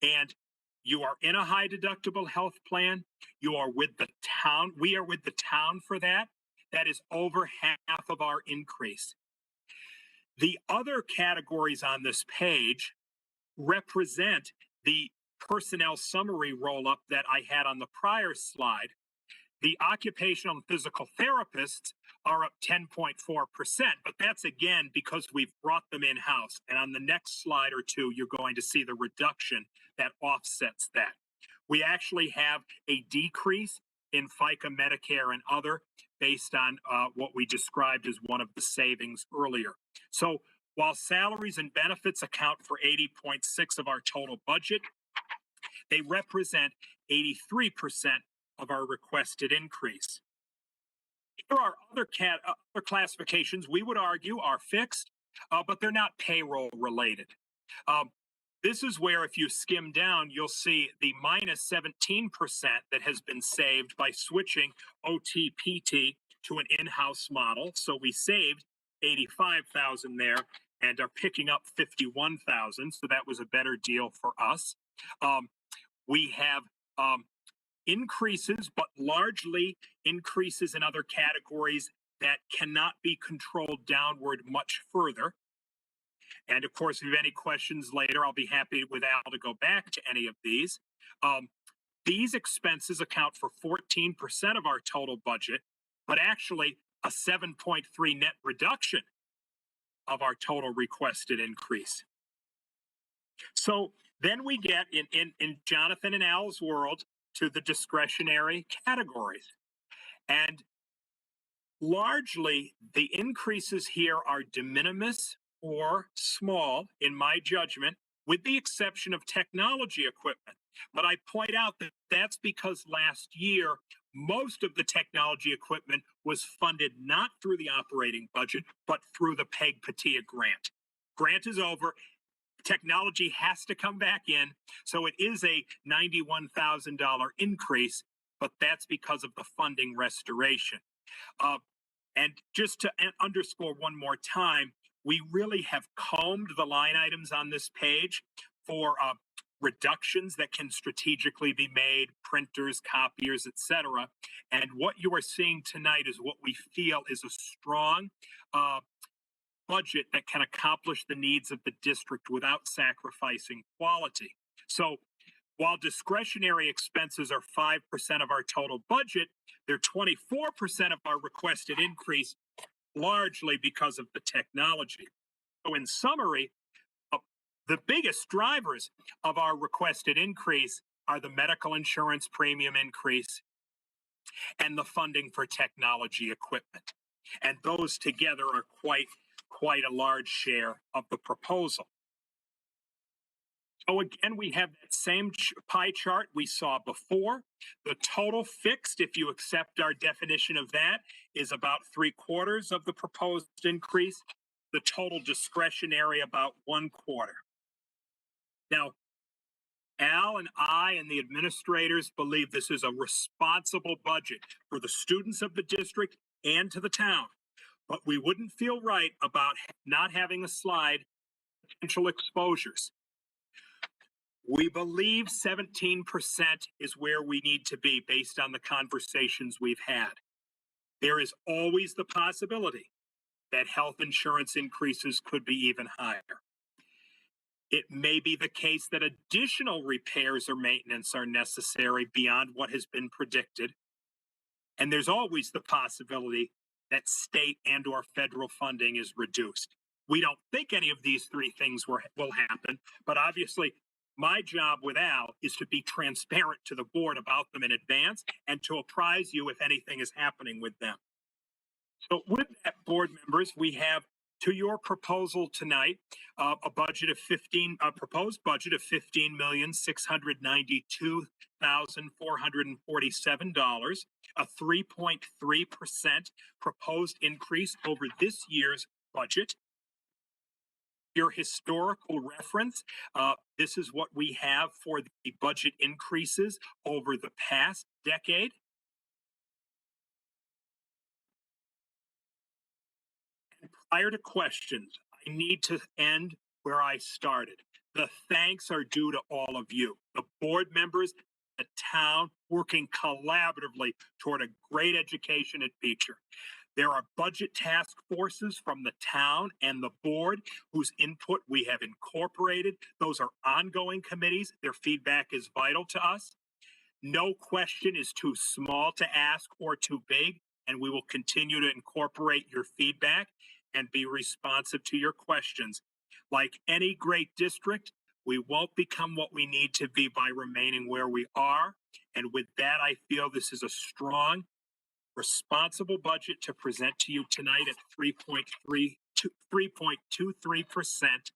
And you are in a high deductible health plan. You are with the town. We are with the town for that. That is over half of our increase. The other categories on this page represent the personnel summary roll-up that I had on the prior slide. The occupational and physical therapists are up 10.4%, but that's again because we've brought them in-house. And on the next slide or two, you're going to see the reduction that offsets that. We actually have a decrease in FICA, Medicare, and other based on what we described as one of the savings earlier. So while salaries and benefits account for 80.6% of our total budget, they represent 83% of our requested increase. There are other classifications we would argue are fixed, but they're not payroll related. This is where if you skim down, you'll see the minus 17% that has been saved by switching OTPT to an in-house model. So we saved 85,000 there and are picking up 51,000. So that was a better deal for us. We have increases, but largely increases in other categories that cannot be controlled downward much further. And of course, if you have any questions later, I'll be happy with Al to go back to any of these. These expenses account for 14% of our total budget, but actually a 7.3 net reduction of our total requested increase. So then we get in Jonathan and Al's world to the discretionary categories. And largely the increases here are de minimis or small in my judgment, with the exception of technology equipment. But I point out that that's because last year, most of the technology equipment was funded not through the operating budget, but through the PEG-PATIA grant. Grant is over. Technology has to come back in. So it is a $91,000 increase, but that's because of the funding restoration. And just to underscore one more time, we really have combed the line items on this page for reductions that can strategically be made, printers, copiers, etc. And what you are seeing tonight is what we feel is a strong budget that can accomplish the needs of the district without sacrificing quality. So while discretionary expenses are 5% of our total budget, they're 24% of our requested increase, largely because of the technology. So in summary, the biggest drivers of our requested increase are the medical insurance premium increase and the funding for technology equipment. And those together are quite a large share of the proposal. So again, we have that same pie chart we saw before. The total fixed, if you accept our definition of that, is about 3/4 of the proposed increase. The total discretionary about 1/4. Now, Al and I and the administrators believe this is a responsible budget for the students of the district and to the town. But we wouldn't feel right about not having a slide potential exposures. We believe 17% is where we need to be based on the conversations we've had. There is always the possibility that health insurance increases could be even higher. It may be the case that additional repairs or maintenance are necessary beyond what has been predicted. And there's always the possibility that state and or federal funding is reduced. We don't think any of these three things will happen, but obviously my job with Al is to be transparent to the board about them in advance and to apprise you if anything is happening with them. So with that, board members, we have to your proposal tonight a proposed budget of $15,692,447, a 3.3% proposed increase over this year's budget. Your historical reference, this is what we have for the budget increases over the past decade. And prior to questions, I need to end where I started. The thanks are due to all of you, the board members, the town, working collaboratively toward a great education at Beecher. There are budget task forces from the town and the board whose input we have incorporated. Those are ongoing committees. Their feedback is vital to us. No question is too small to ask or too big, and we will continue to incorporate your feedback and be responsive to your questions. Like any great district, we won't become what we need to be by remaining where we are. And with that, I feel this is a strong, responsible budget to present to you tonight at 3.23%.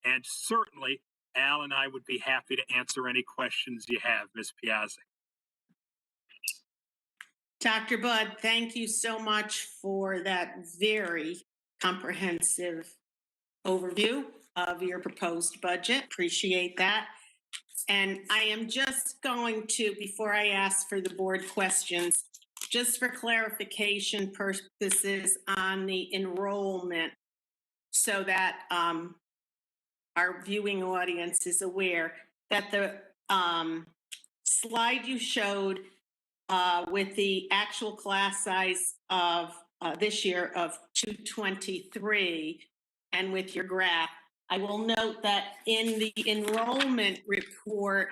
And certainly, Al and I would be happy to answer any questions you have, Ms. Piazza. Dr. Budd, thank you so much for that very comprehensive overview of your proposed budget. Appreciate that. And I am just going to, before I ask for the board questions, just for clarification purposes on the enrollment, so that our viewing audience is aware that the slide you showed with the actual class size of this year of 223, and with your graph, I will note that in the enrollment report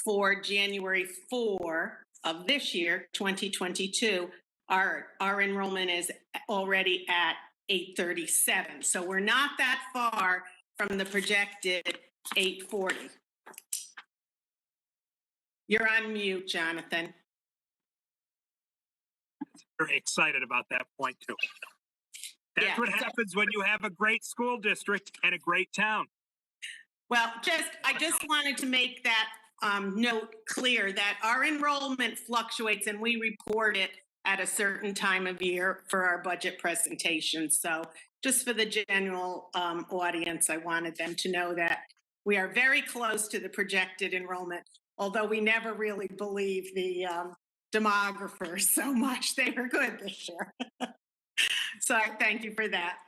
for January 4 of this year, 2022, our enrollment is already at 837. So we're not that far from the projected 840. You're on mute, Jonathan. Very excited about that point too. That's Yeah, what happens when you have a great school district and a great town. Well, I just wanted to make that note clear that our enrollment fluctuates and we report it at a certain time of year for our budget presentation. So just for the general audience, I wanted them to know that we are very close to the projected enrollment, although we never really believe the demographers so much. They were good this year. So thank you for that.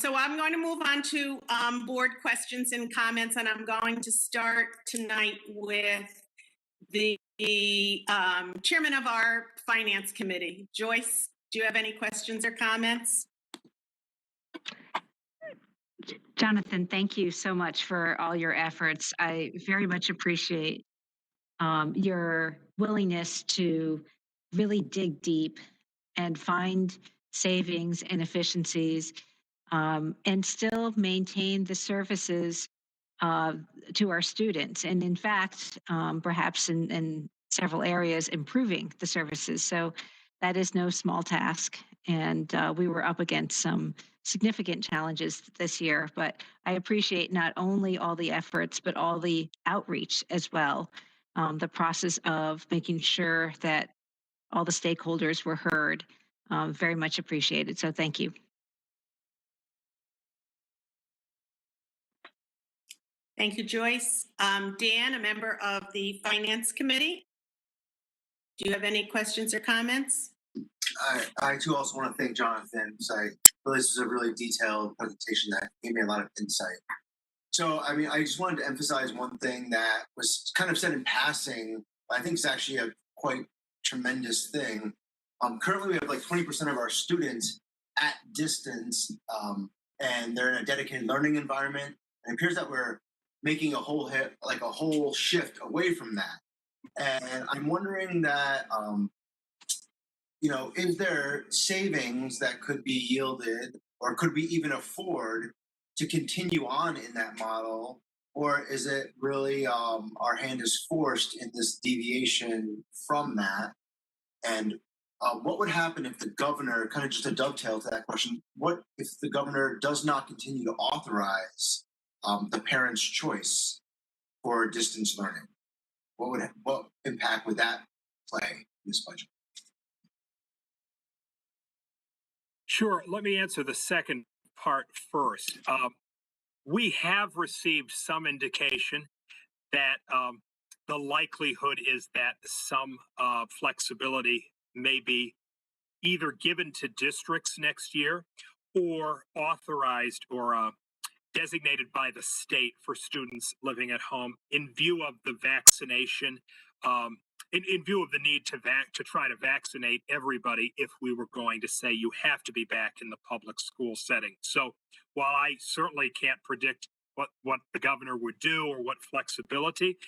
So I'm going to move on to board questions and comments, and I'm going to start tonight with the chairman of our finance committee. Joyce, do you have any questions or comments? Jonathan, thank you so much for all your efforts. I very much appreciate your willingness to really dig deep and find savings and efficiencies and still maintain the services to our students. And in fact, perhaps in several areas, improving the services. So that is no small task. And we were up against some significant challenges this year, but I appreciate not only all the efforts, but all the outreach as well. The process of making sure that all the stakeholders were heard, very much appreciated. So thank you. Thank you, Joyce. Dan, a member of the Finance Committee. Do you have any questions or comments? I too also want to thank Jonathan. So this was a really detailed presentation that gave me a lot of insight. So, I mean, I just wanted to emphasize one thing that was kind of said in passing, but I think it's actually a quite tremendous thing. Currently, we have like 20% of our students at distance, and they're in a dedicated learning environment. And it appears that we're making a whole shift away from that. And I'm wondering that, is there savings that could be yielded, or could we even afford to continue on in that model? Or is it really our hand is forced in this deviation from that? And what would happen if the governor, kind of just a dovetail to that question, what if the governor does not continue to authorize the parent's choice for distance learning? What impact would that play in this budget? Sure. Let me answer the second part first. We have received some indication that the likelihood is that some flexibility may be either given to districts next year or authorized or designated by the state for students living at home in view of the vaccination, in view of the need to try to vaccinate everybody if we were going to say you have to be back in the public school setting. So while I certainly can't predict what the governor would do or what flexibility,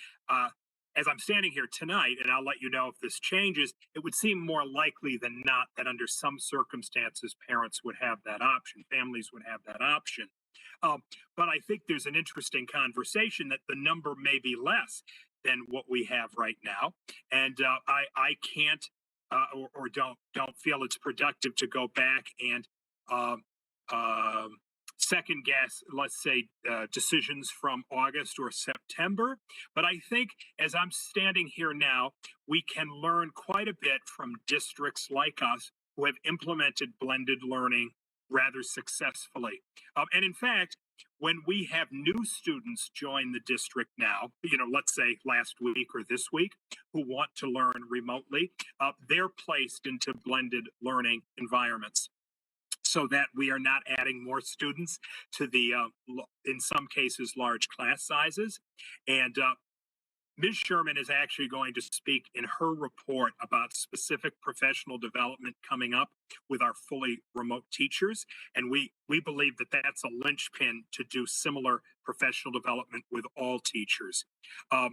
as I'm standing here tonight, and I'll let you know if this changes, it would seem more likely than not that under some circumstances, parents would have that option, families would have that option. But I think there's an interesting conversation that the number may be less than what we have right now, and I can't or don't feel it's productive to go back and second guess, let's say, decisions from August or September. But I think as I'm standing here now, we can learn quite a bit from districts like us who have implemented blended learning rather successfully. And in fact, when we have new students join the district now, let's say last week or this week, who want to learn remotely, they're placed into blended learning environments, so that we are not adding more students to the, in some cases, large class sizes. And Ms. Sherman is actually going to speak in her report about specific professional development coming up with our fully remote teachers. And we believe that that's a linchpin to do similar professional development with all teachers. I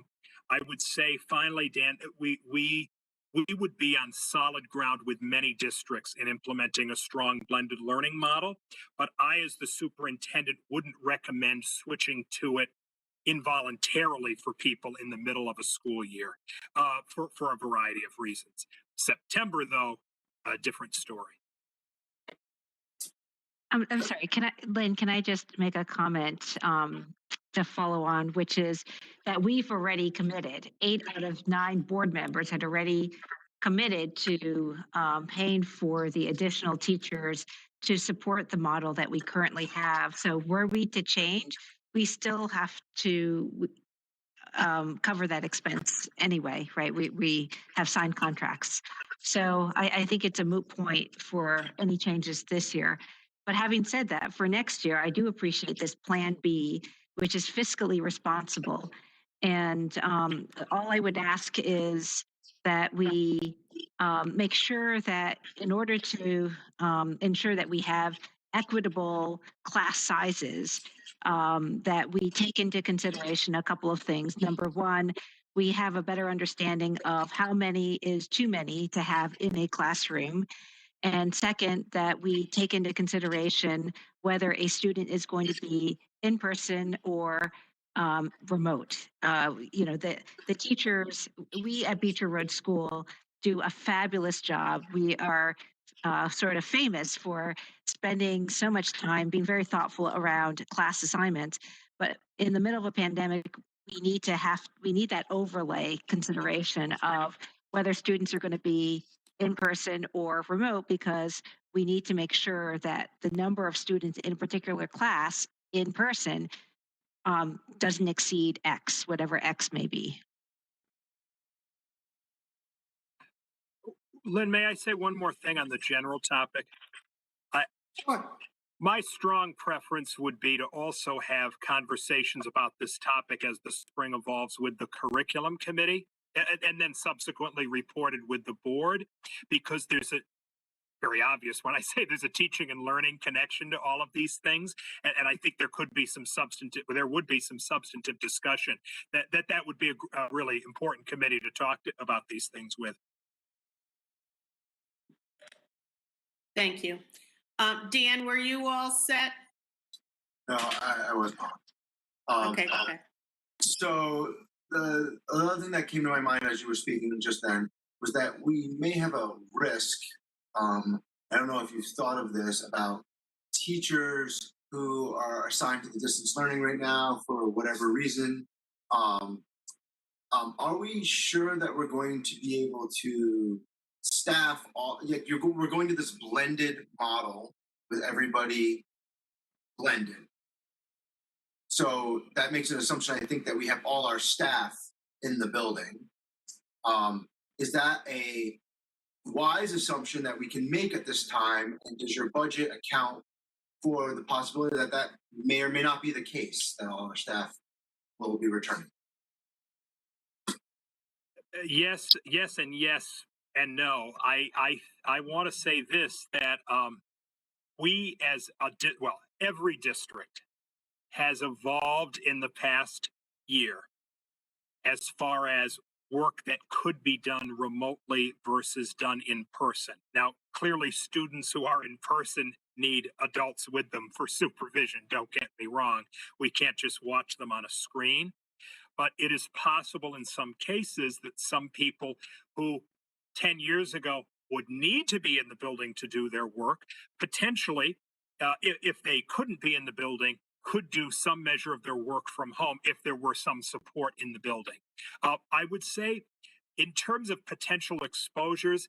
would say finally, Dan, we would be on solid ground with many districts in implementing a strong blended learning model, but I, as the superintendent, wouldn't recommend switching to it involuntarily for people in the middle of a school year for a variety of reasons. September, though, a different story. I'm sorry, Lynn, can I just make a comment to follow on, which is that we've already committed, 8 out of 9 board members had already committed to paying for the additional teachers to support the model that we currently have. So were we to change, we still have to cover that expense anyway, right? We have signed contracts. So I think it's a moot point for any changes this year. But having said that, for next year, I do appreciate this Plan B, which is fiscally responsible. And all I would ask is that we make sure that in order to ensure that we have equitable class sizes, that we take into consideration a couple of things. Number one, we have a better understanding of how many is too many to have in a classroom. And second, that we take into consideration whether a student is going to be in person or remote. The teachers, we at Beecher Road School do a fabulous job. We are sort of famous for spending so much time being very thoughtful around class assignments. But in the middle of a pandemic, we need that overlay consideration of whether students are going to be in person or remote, because we need to make sure that the number of students in a particular class in person doesn't exceed X, whatever X may be. Lynn, may I say one more thing on the general topic? Sure. My strong preference would be to also have conversations about this topic as the spring evolves with the curriculum committee, and then subsequently reported with the board, because very obvious when I say there's a teaching and learning connection to all of these things. And I think there would be some substantive discussion that would be a really important committee to talk about these things with. Thank you. Dan, were you all set? No, I was not. Okay, okay. So the other thing that came to my mind as you were speaking just then was that we may have a risk. I don't know if you've thought of this about teachers who are assigned to the distance learning right now for whatever reason. Are we sure that we're going to be able to staff all? Like we're going to this blended model with everybody blended. So that makes an assumption, I think, that we have all our staff in the building. Is that a wise assumption that we can make at this time? And does your budget account for the possibility that that may or may not be the case, that all our staff will be returning? Yes, and yes, and no. I want to say this, that we as every district has evolved in the past year as far as work that could be done remotely versus done in person. Now, clearly students who are in person need adults with them for supervision. Don't get me wrong. We can't just watch them on a screen. But it is possible in some cases that some people who 10 years ago would need to be in the building to do their work, potentially, if they couldn't be in the building, could do some measure of their work from home if there were some support in the building. I would say, in terms of potential exposures,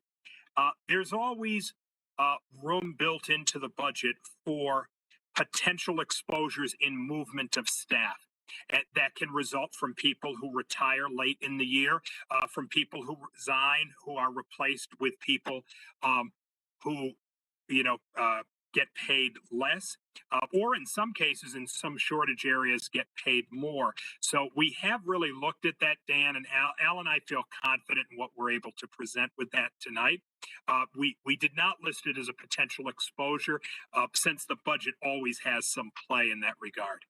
there's always room built into the budget for potential exposures in movement of staff. That can result from people who retire late in the year, from people who resign, who are replaced with people who, get paid less, or in some cases, in some shortage areas, get paid more. So we have really looked at that, Dan, and Al and I feel confident in what we're able to present with that tonight. We did not list it as a potential exposure, since the budget always has some play in that regard.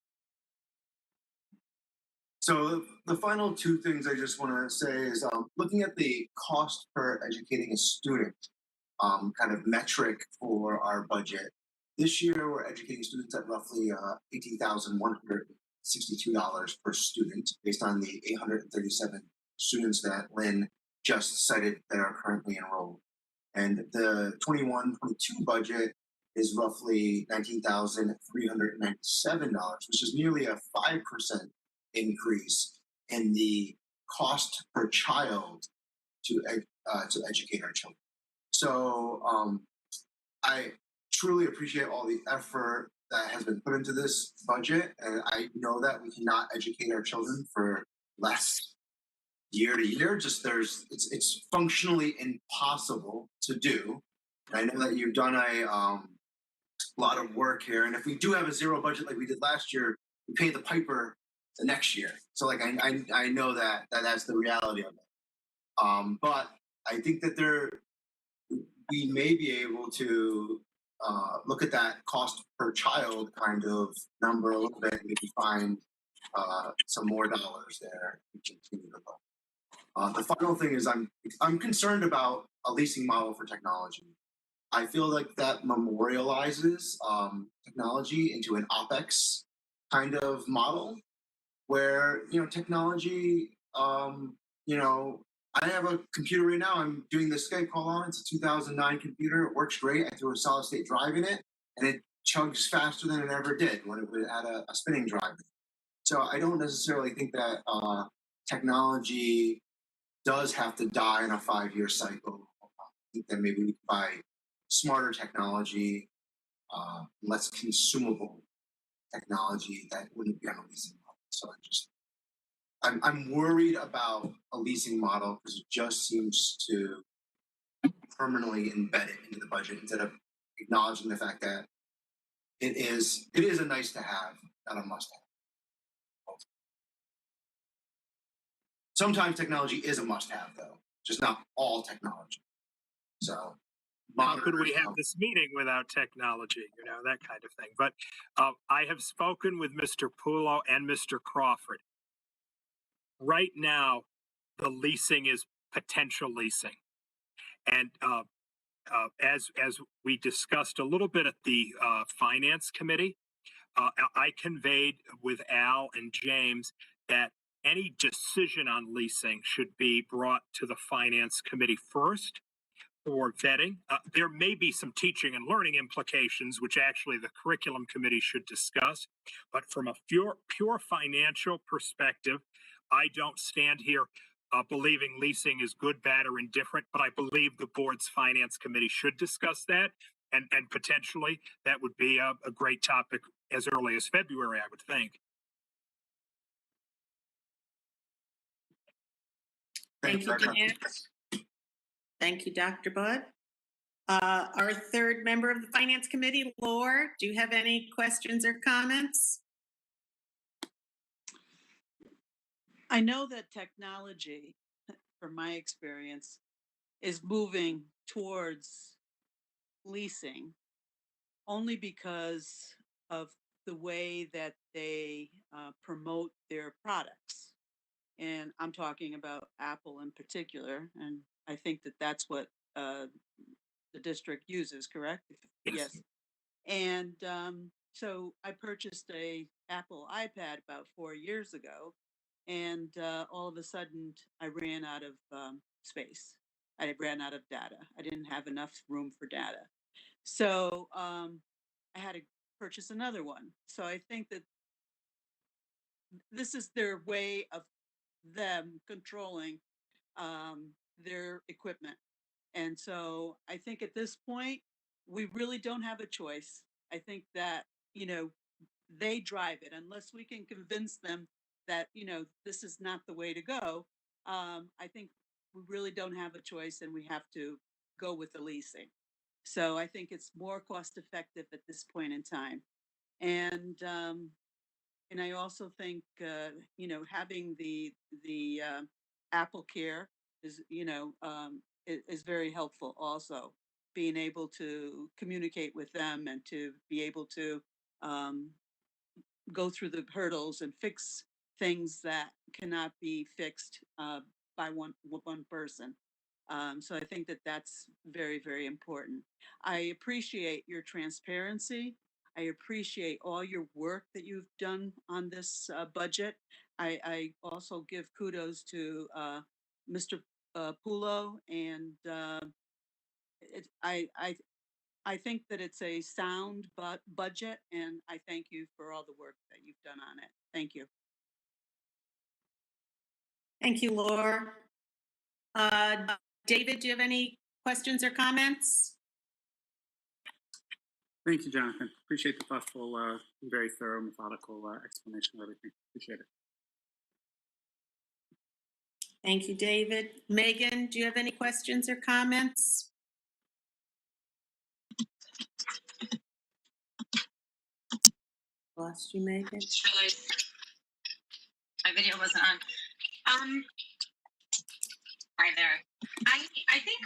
So the final two things I just want to say is looking at the cost per educating a student kind of metric for our budget. This year, we're educating students at roughly $18,162 per student, based on the 837 students that Lynn just cited that are currently enrolled. And the 21-22 budget is roughly $19,397, which is nearly a 5% increase in the cost per child to educate our children. So I truly appreciate all the effort that has been put into this budget, and I know that we cannot educate our children for less year to year. It's functionally impossible to do. And I know that you've done a lot of work here, and if we do have a zero budget like we did last year, we pay the piper the next year. So like I know that that's the reality of it. But I think that we may be able to look at that cost per child kind of number a little bit and maybe find some more dollars there and continue to look. The final thing is I'm concerned about a leasing model for technology. I feel like that memorializes technology into an OpEx kind of model, where technology, I have a computer right now. I'm doing this Skype call on. It's a 2009 computer. It works great. I threw a solid state drive in it, and it chugs faster than it ever did when it had a spinning drive. So I don't necessarily think that technology does have to die in a 5-year cycle. I think that maybe we could buy smarter technology, less consumable technology that wouldn't be on a leasing model. So I'm worried about a leasing model because it just seems to permanently embed it into the budget instead of acknowledging the fact that it is a nice to have, not a must have. Sometimes technology is a must have, though, just not all technology. So how could we monitor have stuff. this meeting without technology? You know, that kind of thing. But I have spoken with Mr. Pulo and Mr. Crawford. Right now, the leasing is potential leasing. And as we discussed a little bit at the Finance Committee, I conveyed with Al and James that any decision on leasing should be brought to the Finance Committee first for vetting. There may be some teaching and learning implications, which actually the Curriculum Committee should discuss. But from a pure financial perspective, I don't stand here believing leasing is good, bad, or indifferent, but I believe the board's Finance Committee should discuss that. And potentially that would be a great topic as early as February, I would think. Thank you, Dan. Thank you, Dr. Budd. Our third member of the Finance Committee, Laura, do you have any questions or comments? I know that technology, from my experience, is moving towards leasing only because of the way that they promote their products. And I'm talking about Apple in particular. And I think that that's what the district uses, correct? Yes. And so I purchased a Apple iPad about 4 years ago. And all of a sudden, I ran out of space. I ran out of data. I didn't have enough room for data. So I had to purchase another one. So I think that this is their way of them controlling their equipment. And so I think at this point, we really don't have a choice. I think that, they drive it unless we can convince them that, this is not the way to go. I think we really don't have a choice and we have to go with the leasing. So I think it's more cost effective at this point in time. And I also think, having the Apple Care is, is very helpful also. Being able to communicate with them and to be able to go through the hurdles and fix things that cannot be fixed by one person. So I think that that's very, very important. I appreciate your transparency. I appreciate all your work that you've done on this budget. I also give kudos to Mr. Pulo, and I think that it's a sound budget, and I thank you for all the work that you've done on it. Thank you. Thank you, Laura. David, do you have any questions or comments? Thank you, Jonathan. Appreciate the thoughtful, very thorough, methodical explanation of everything. Appreciate it. Thank you, David. Megan, do you have any questions or comments? Lost you, Megan. Just realized my video wasn't on. Hi there. I think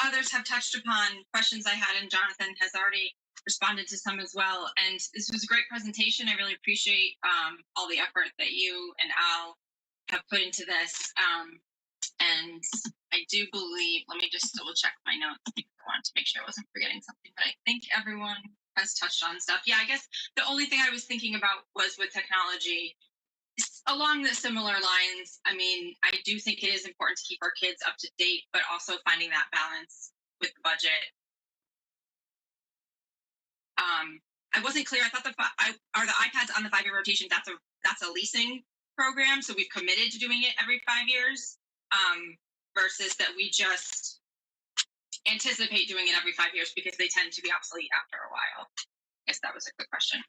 others have touched upon questions I had, and Jonathan has already responded to some as well. And this was a great presentation. I really appreciate all the effort that you and Al have put into this. And I do believe, let me just double check my notes because I wanted to make sure I wasn't forgetting something, but I think everyone has touched on stuff. Yeah, I guess the only thing I was thinking about was with technology. Along the similar lines, I mean, I do think it is important to keep our kids up to date, but also finding that balance with the budget. I wasn't clear. I thought are the iPads on the 5-year rotation. That's a leasing program, so we've committed to doing it every 5 years, versus that we just anticipate doing it every 5 years because they tend to be obsolete after a while. I guess that was a quick question.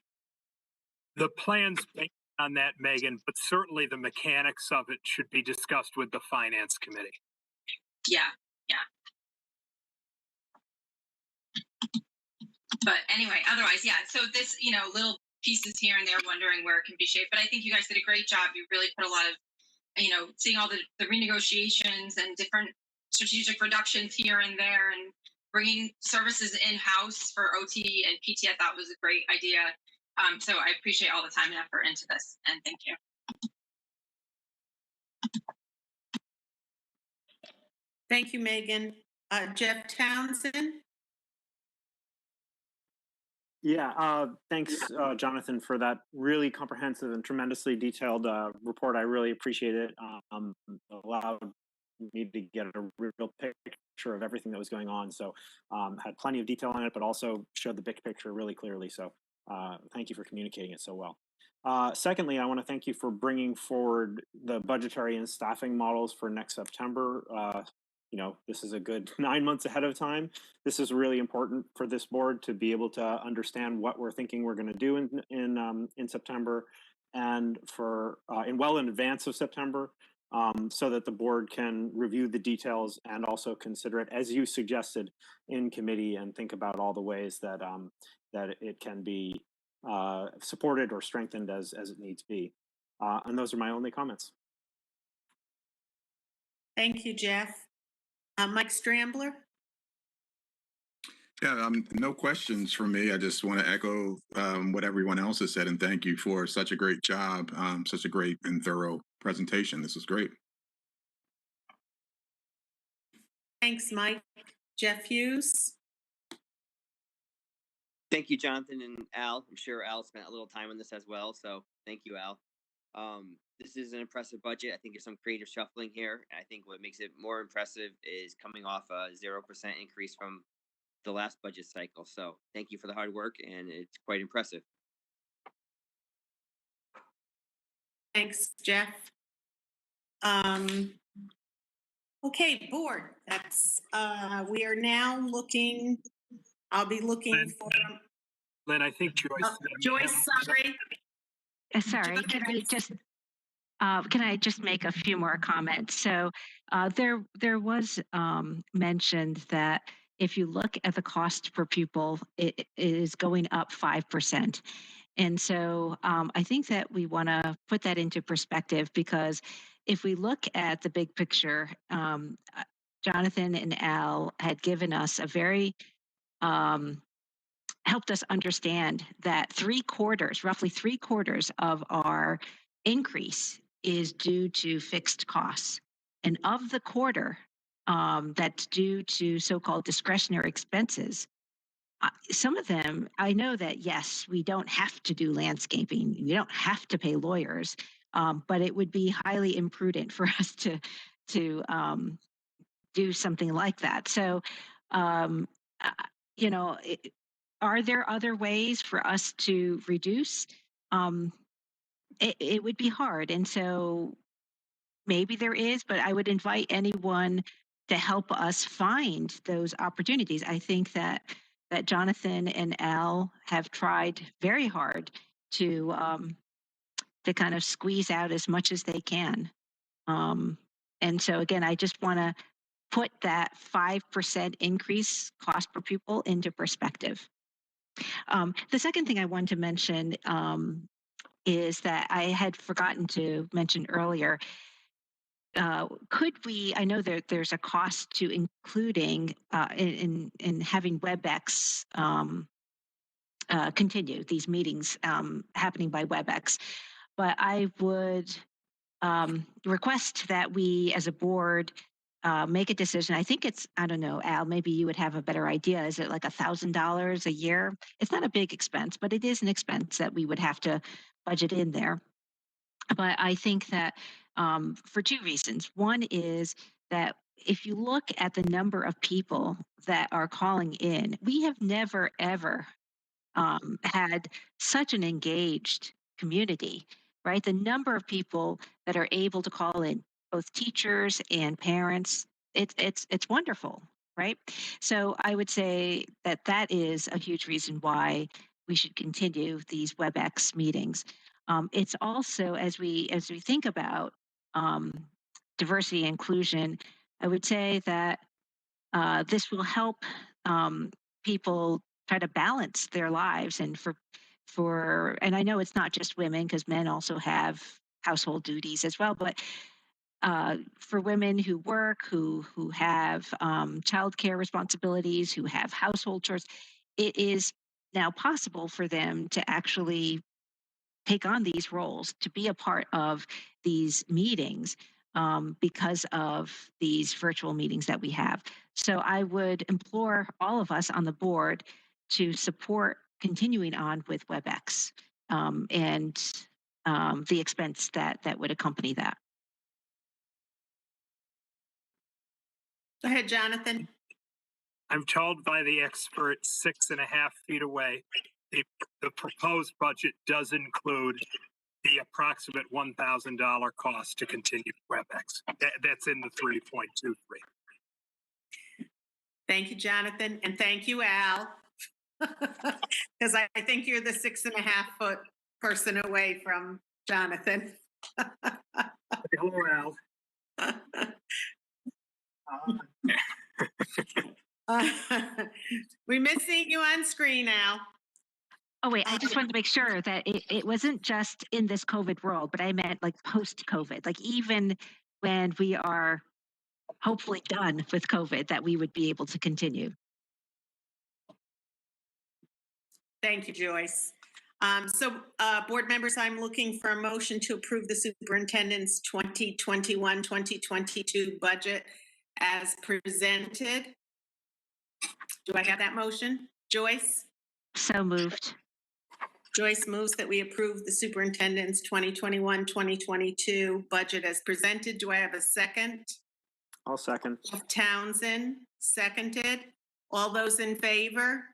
The plans based on that, Megan, but certainly the mechanics of it should be discussed with the Finance Committee. Yeah. But anyway, otherwise, yeah. So this, little pieces here and there, wondering where it can be shaped. But I think you guys did a great job. You really put a lot of, seeing all the renegotiations and different strategic reductions here and there, and bringing services in-house for OT and PT, I thought was a great idea. So I appreciate all the time and effort into this, and thank you. Thank you, Megan. Jeff Townsend? Yeah, thanks, Jonathan, for that really comprehensive and tremendously detailed report. I really appreciate it. Allowed me to get a real picture of everything that was going on. So had plenty of detail on it, but also showed the big picture really clearly. So thank you for communicating it so well. Secondly, I want to thank you for bringing forward the budgetary and staffing models for next September. You know, this is a good 9 months ahead of time. This is really important for this board to be able to understand what we're thinking we're going to do in September, and for well in advance of September, so that the board can review the details and also consider it as you suggested in committee, and think about all the ways that that it can be supported or strengthened as it needs be. And those are my only comments. Thank you, Jeff. Mike Strambler? Yeah, no questions from me. I just want to echo what everyone else has said, and thank you for such a great job, such a great and thorough presentation. This was great. Thanks, Mike. Jeff Hughes? Thank you, Jonathan and Al. I'm sure Al spent a little time on this as well, so thank you, Al. This is an impressive budget. I think there's some creative shuffling here. I think what makes it more impressive is coming off a 0% increase from the last budget cycle. So thank you for the hard work, and it's quite impressive. Thanks, Jeff. Okay, board. That's we are now looking. I'll be looking for Lynn, I think Joyce. Joyce. Sorry. Sorry, can I just make a few more comments? So there was mentioned that if you look at the cost per pupil, it is going up 5%. And so I think that we want to put that into perspective, because if we look at the big picture, Jonathan and Al had given us a very helped us understand that roughly three quarters of our increase is due to fixed costs. And of the quarter that's due to so-called discretionary expenses, some of them, I know that, yes, we don't have to do landscaping, we don't have to pay lawyers, but it would be highly imprudent for us to do something like that. So, you know, are there other ways for us to reduce? It would be hard. And so maybe there is, but I would invite anyone to help us find those opportunities. I think that Jonathan and Al have tried very hard to kind of squeeze out as much as they can. And so again, I just want to put that 5% increase cost per pupil into perspective. The second thing I wanted to mention is that I had forgotten to mention earlier. Could we? I know that there's a cost to including in having WebEx continue these meetings happening by WebEx, but I would request that we, as a board, make a decision. I think it's, I don't know, Al, maybe you would have a better idea. Is it like $1,000 a year? It's not a big expense, but it is an expense that we would have to budget in there. But I think that for two reasons. One is that if you look at the number of people that are calling in, we have never, ever had such an engaged community, right? The number of people that are able to call in, both teachers and parents, it's wonderful, right? So I would say that that is a huge reason why we should continue these WebEx meetings. It's also, as we think about diversity and inclusion, I would say that this will help people try to balance their lives, and and I know it's not just women, because men also have household duties as well, but for women who work, who have childcare responsibilities, who have household chores, it is now possible for them to actually take on these roles, to be a part of these meetings because of these virtual meetings that we have. So I would implore all of us on the board to support continuing on with WebEx and the expense that would accompany that. Go ahead, Jonathan. I'm told by the expert 6.5 feet away, the proposed budget does include the approximate $1,000 cost to continue WebEx. That's in the 3.23. Thank you, Jonathan, and thank you, Al. Because I think you're the 6.5 foot person away from Jonathan. Hello, Al. We miss seeing you on screen, Al. Oh, wait, I just wanted to make sure that it wasn't just in this COVID world, but I meant like post-COVID, like even when we are hopefully done with COVID, that we would be able to continue. Thank you, Joyce. Board members, I'm looking for a motion to approve the superintendent's 2021-2022 budget as presented. Do I have that motion? Joyce? So moved. Joyce moves that we approve the superintendent's 2021-2022 budget as presented. Do I have a second? I'll second. Townsend, seconded. All those in favor?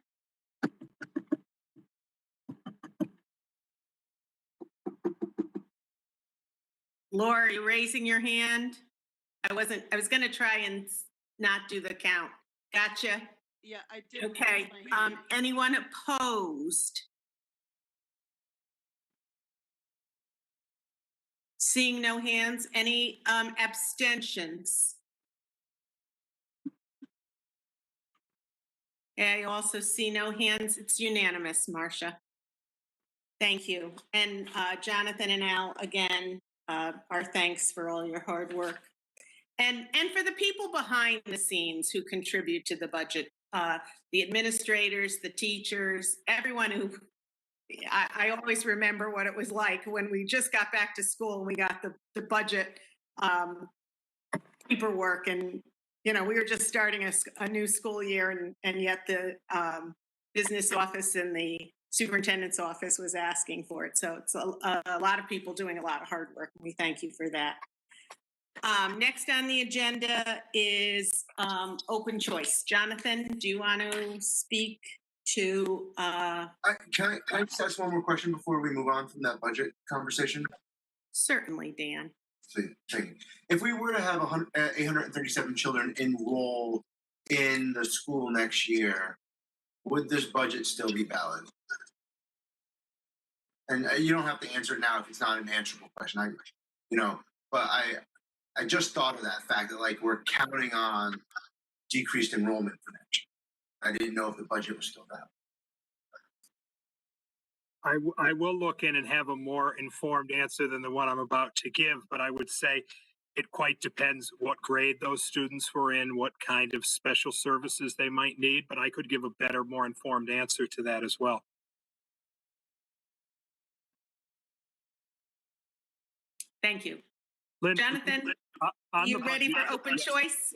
Laura, you raising your hand? I was going to try and not do the count. Gotcha. Yeah, I did. Okay. raise my hand. Anyone opposed? Seeing no hands. Any abstentions? I also see no hands. It's unanimous, Marcia. Thank you. And Jonathan and Al, again, our thanks for all your hard work. And for the people behind the scenes who contribute to the budget, the administrators, the teachers, everyone who, I always remember what it was like when we just got back to school and we got the budget paperwork, and we were just starting a new school year, and yet the business office and the superintendent's office was asking for it. So it's a lot of people doing a lot of hard work, and we thank you for that. Next on the agenda is open choice. Jonathan, do you want to speak to? Can I just ask one more question before we move on from that budget conversation? Certainly, Dan. Thank you. If we were to have 837 children enroll in the school next year, would this budget still be valid? And you don't have to answer it now if it's not an answerable question. But I just thought of that fact that we're counting on decreased enrollment for next year. I didn't know if the budget was still valid. I will look in and have a more informed answer than the one I'm about to give, but I would say it quite depends what grade those students were in, what kind of special services they might need, but I could give a better, more informed answer to that as well. Thank you. Lynn, Jonathan, on you the ready budget- for open choice?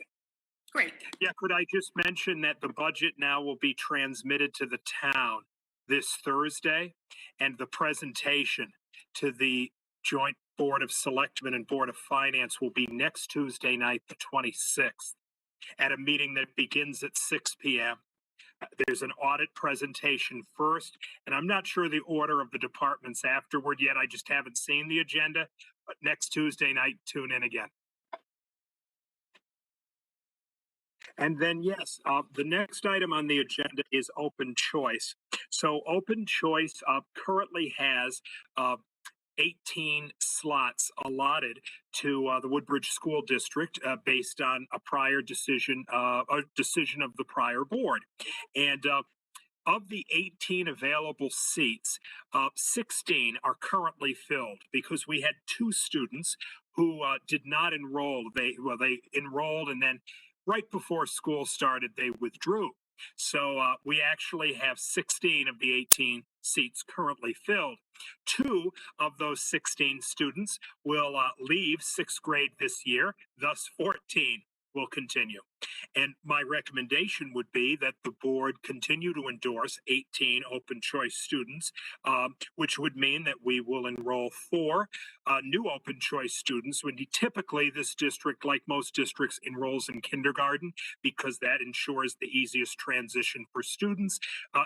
Great. Yeah, could I just mention that the budget now will be transmitted to the town this Thursday, and the presentation to the Joint Board of Selectmen and Board of Finance will be next Tuesday night, the 26th, at a meeting that begins at 6 p.m. There's an audit presentation first, and I'm not sure the order of the departments afterward yet. I just haven't seen the agenda, but next Tuesday night, tune in again. And then, yes, the next item on the agenda is open choice. So open choice currently has 18 slots allotted to the Woodbridge School District based on a prior decision, of the prior board. And Of the 18 available seats, 16 are currently filled because we had 2 students who did not enroll. They enrolled, and then right before school started, they withdrew. So we actually have 16 of the 18 seats currently filled. 2 of those 16 students will leave 6th grade this year, thus 14 will continue. And my recommendation would be that the board continue to endorse 18 open choice students, which would mean that we will enroll 4 new open choice students. When typically this district, like most districts, enrolls in kindergarten because that ensures the easiest transition for students.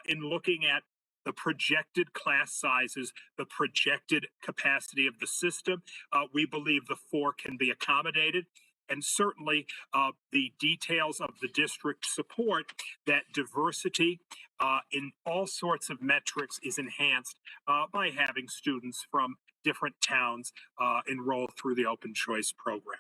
In looking at the projected class sizes, the projected capacity of the system, we believe the 4 can be accommodated. And certainly the details of the district support that diversity in all sorts of metrics is enhanced by having students from different towns enroll through the open choice program.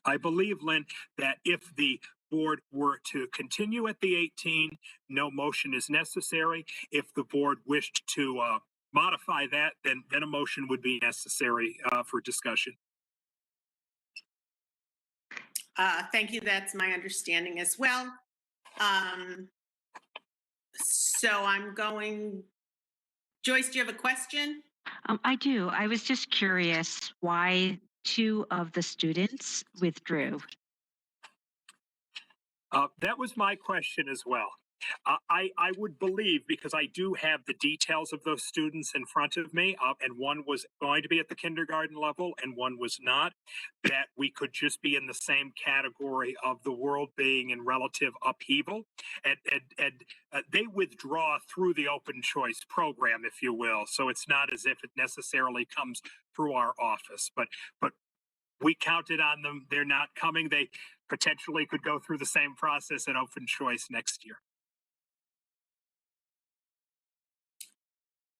I believe, Lynn, that if the board were to continue at the 18, no motion is necessary. If the board wished to modify that, then a motion would be necessary for discussion. Thank you. That's my understanding as well. So I'm going, Joyce, do you have a question? I do. I was just curious why 2 of the students withdrew. That was my question as well. I would believe, because I do have the details of those students in front of me, and one was going to be at the kindergarten level and one was not, that we could just be in the same category of the world being in relative upheaval. And they withdraw through the open choice program, if you will. So it's not as if it necessarily comes through our office, but we counted on them. They're not coming. They potentially could go through the same process at open choice next year.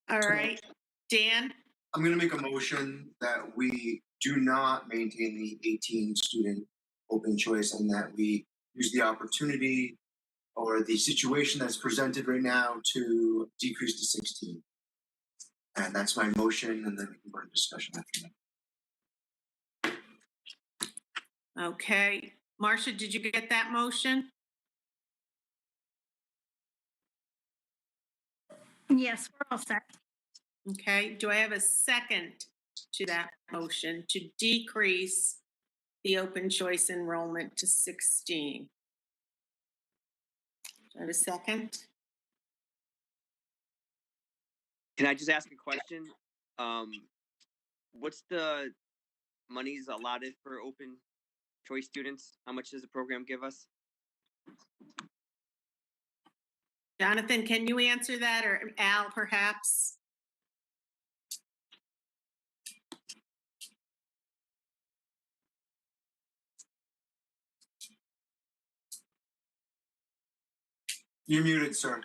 All right, Dan? I'm going to make a motion that we do not maintain the 18 student open choice and that we use the opportunity or the situation that's presented right now to decrease to 16. And that's my motion, and then we can go to discussion after that. Okay. Marcia, did you get that motion? Yes, we're all set. Okay. Do I have a second to that motion to decrease the open choice enrollment to 16? Do I have a second? Can I just ask a question? What's the monies allotted for open choice students? How much does the program give us? Jonathan, can you answer that, or Al, perhaps? You're muted, sir.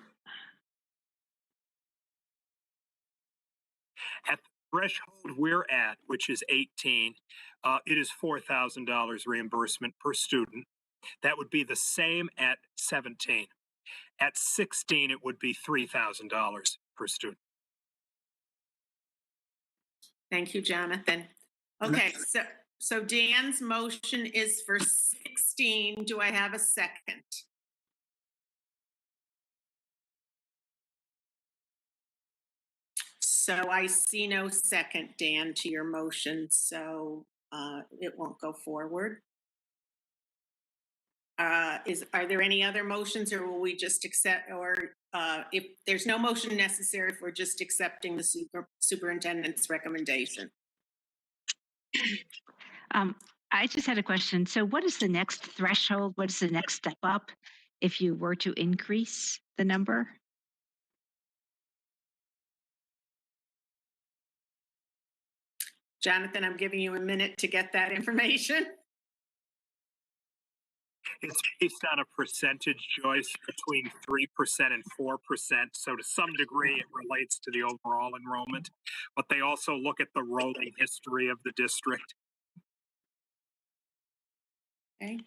At the threshold we're at, which is 18, it is $4,000 reimbursement per student. That would be the same at 17. At 16, it would be $3,000 per student. Thank you, Jonathan. Okay, so Dan's motion is for 16. Do I have a second? So I see no second, Dan, to your motion, so it won't go forward. Are there any other motions, or will we just accept, or if there's no motion necessary, if we're just accepting the superintendent's recommendation? I just had a question. So what is the next threshold? What is the next step up if you were to increase the number? Jonathan, I'm giving you a minute to get that information. It's based on a percentage, Joyce, between 3% and 4%. So to some degree, it relates to the overall enrollment, but they also look at the rolling history of the district. Okay.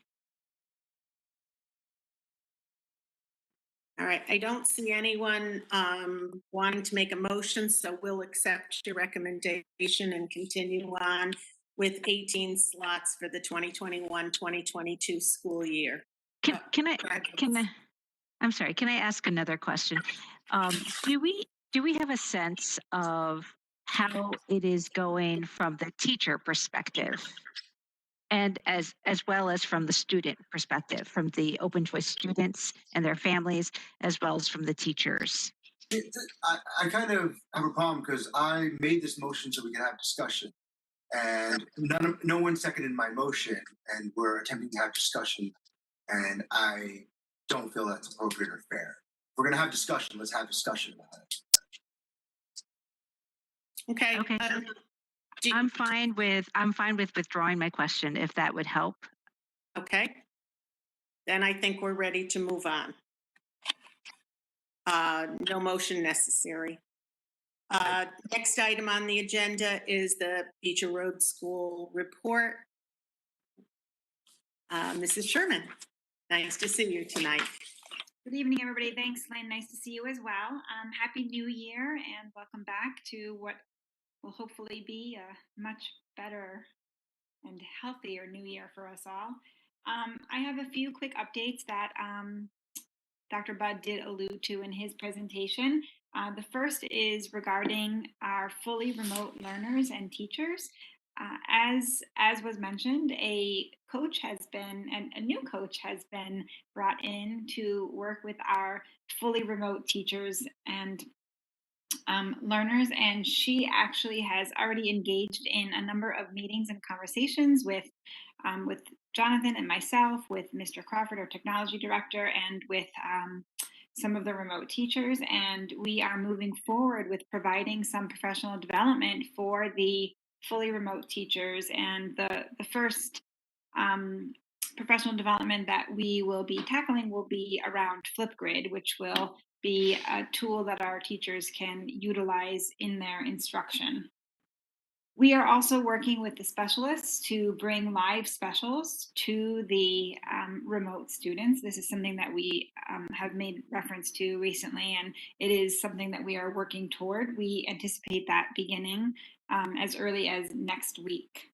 All right, I don't see anyone wanting to make a motion, so we'll accept your recommendation and continue on with 18 slots for the 2021-2022 school year. Can I, Go ahead. I'm sorry, can I ask another question? Do we have a sense of how it is going from the teacher perspective? And as well as from the student perspective, from the open choice students and their families, as well as from the teachers. I kind of have a problem because I made this motion so we could have discussion, and no one seconded my motion, and we're attempting to have discussion, and I don't feel that's appropriate or fair. If we're gonna have discussion, let's have discussion about it. Okay. Okay. I'm fine with withdrawing my question if that would help. Okay. Then I think we're ready to move on. No motion necessary. Next item on the agenda is the Beecher Road School report. Mrs. Sherman, nice to see you tonight. Good evening, everybody. Thanks, Lynn. Nice to see you as well. Happy New Year and welcome back to what will hopefully be a much better and healthier new year for us all. I have a few quick updates that Dr. Budd did allude to in his presentation. The first is regarding our fully remote learners and teachers. As was mentioned, a new coach has been brought in to work with our fully remote teachers and learners, and she actually has already engaged in a number of meetings and conversations with Jonathan and myself, with Mr. Crawford, our technology director, and with some of the remote teachers. And we are moving forward with providing some professional development for the fully remote teachers. And the first professional development that we will be tackling will be around Flipgrid, which will be a tool that our teachers can utilize in their instruction. We are also working with the specialists to bring live specials to the remote students. This is something that we have made reference to recently, and it is something that we are working toward. We anticipate that beginning as early as next week.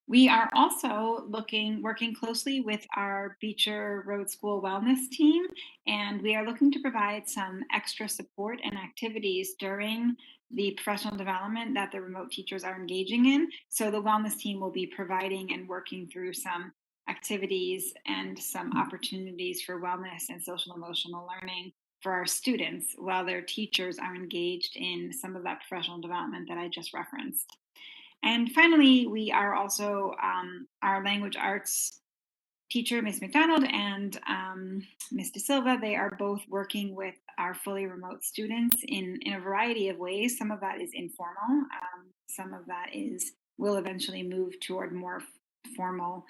We are also working closely with our Beecher Road School Wellness team, and we are looking to provide some extra support and activities during the professional development that the remote teachers are engaging in. So the wellness team will be providing and working through some activities and some opportunities for wellness and social emotional learning for our students while their teachers are engaged in some of that professional development that I just referenced. And finally, we are also our language arts teacher, Ms. McDonald, and Ms. De Silva. They are both working with our fully remote students in a variety of ways. Some of that is informal. Some of that will eventually move toward more formal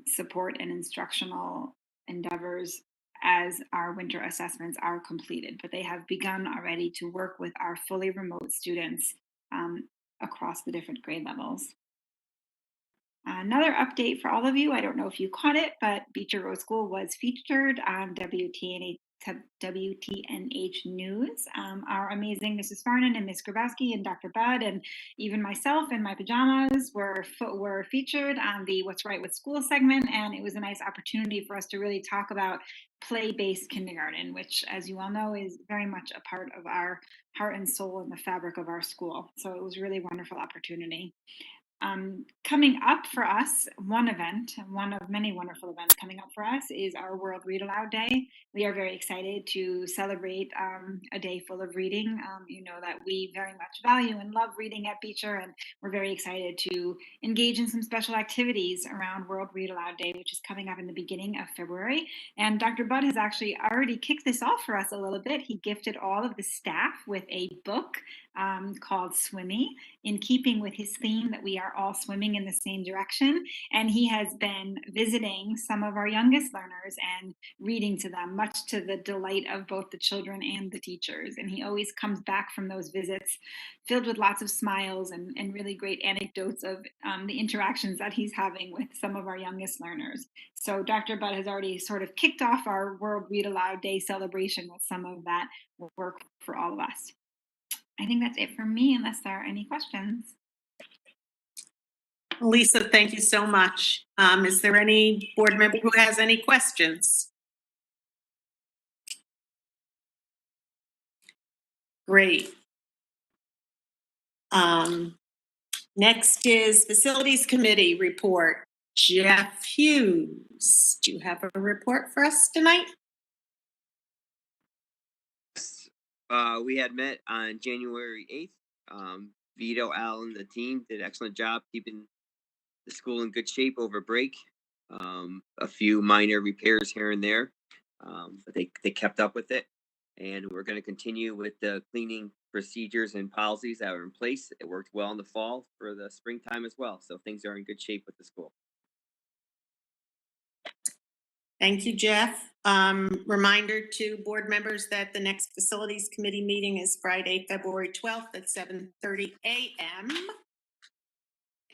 support and instructional endeavors as our winter assessments are completed. But they have begun already to work with our fully remote students across the different grade levels. Another update for all of you, I don't know if you caught it, but Beecher Road School was featured on WTNH News. Our amazing Mrs. Farnan and Ms. Grabowski and Dr. Budd and even myself in my pajamas were featured on the What's Right with School segment, and it was a nice opportunity for us to really talk about play-based kindergarten, which, as you all know, is very much a part of our heart and soul and the fabric of our school. So it was a really wonderful opportunity. Coming up for us, one of many wonderful events coming up for us is our World Read-Aloud Day. We are very excited to celebrate a day full of reading. You know that we very much value and love reading at Beecher, and we're very excited to engage in some special activities around World Read-Aloud Day, which is coming up in the beginning of February. And Dr. Budd has actually already kicked this off for us a little bit. He gifted all of the staff with a book called Swimmy, in keeping with his theme that we are all swimming in the same direction. And he has been visiting some of our youngest learners and reading to them, much to the delight of both the children and the teachers. And he always comes back from those visits filled with lots of smiles and really great anecdotes of the interactions that he's having with some of our youngest learners. So Dr. Budd has already sort of kicked off our World Read-Aloud Day celebration with some of that work for all of us. I think that's it for me, unless there are any questions. Lisa, thank you so much. Is there any board member who has any questions? Great. Next is Facilities Committee report. Jeff Hughes, do you have a report for us tonight? We had met on January 8th. Vito, Al, and the team did an excellent job keeping the school in good shape over break. A few minor repairs here and there, but they kept up with it. And we're going to continue with the cleaning procedures and policies that are in place. It worked well in the fall for the springtime as well. So things are in good shape with the school. Thank you, Jeff. Reminder to board members that the next Facilities Committee meeting is Friday, February 12th at 7:30 a.m.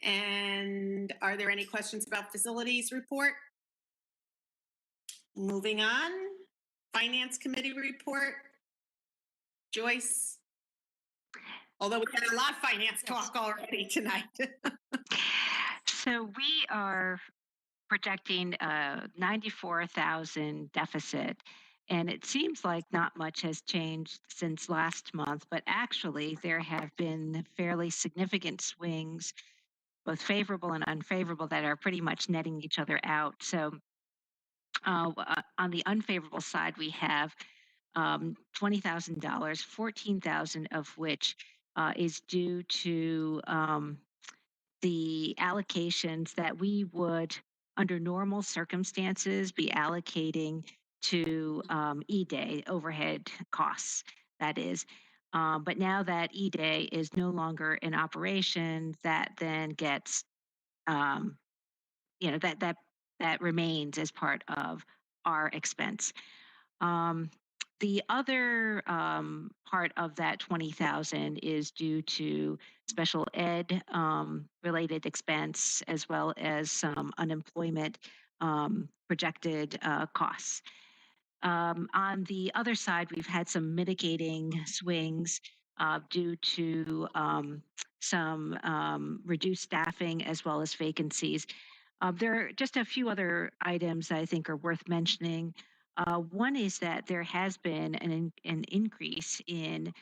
And are there any questions about facilities report? Moving on, Finance Committee report. Joyce? Although we've had a lot of finance talk already tonight. So we are projecting a 94,000 deficit. And it seems like not much has changed since last month, but actually there have been fairly significant swings, both favorable and unfavorable, that are pretty much netting each other out. So on the unfavorable side, we have $20,000, $14,000 of which is due to the allocations that we would, under normal circumstances, be allocating to E-Day overhead costs, that is. But now that E-Day is no longer in operation, that then gets, that remains as part of our expense. The other part of that 20,000 is due to special ed related expense, as well as some unemployment projected costs. On the other side, we've had some mitigating swings due to some reduced staffing as well as vacancies. There are just a few other items I think are worth mentioning. One is that there has been an increase in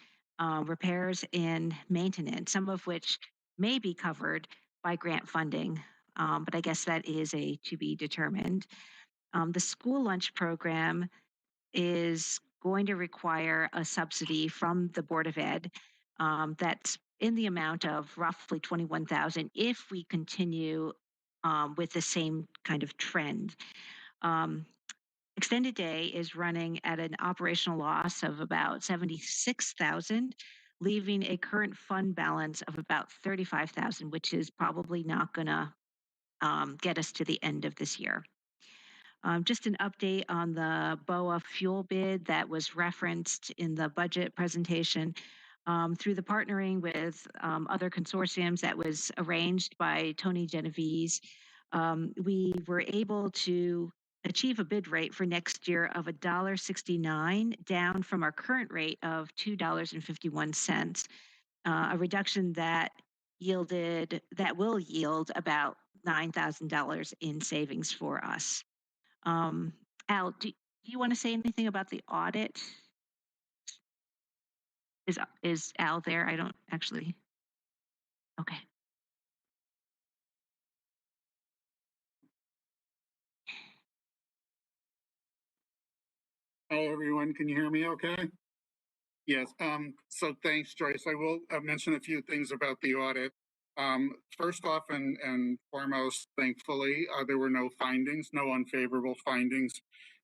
repairs and maintenance, some of which may be covered by grant funding, but I guess that is to be determined. The school lunch program is going to require a subsidy from the Board of Ed that's in the amount of roughly 21,000 if we continue with the same kind of trend. Extended Day is running at an operational loss of about 76,000, leaving a current fund balance of about 35,000, which is probably not going to get us to the end of this year. Just an update on the BOA fuel bid that was referenced in the budget presentation. Through the partnering with other consortiums that was arranged by Tony Genovese, we were able to achieve a bid rate for next year of $1.69, down from our current rate of $2.51, a reduction that will yield about $9,000 in savings for us. Al, do you want to say anything about the audit? Is Al there? I don't actually. Okay. Hi, everyone. Can you hear me okay? Yes. So thanks, Joyce. I will mention a few things about the audit. First off and foremost, thankfully, there were no findings, no unfavorable findings.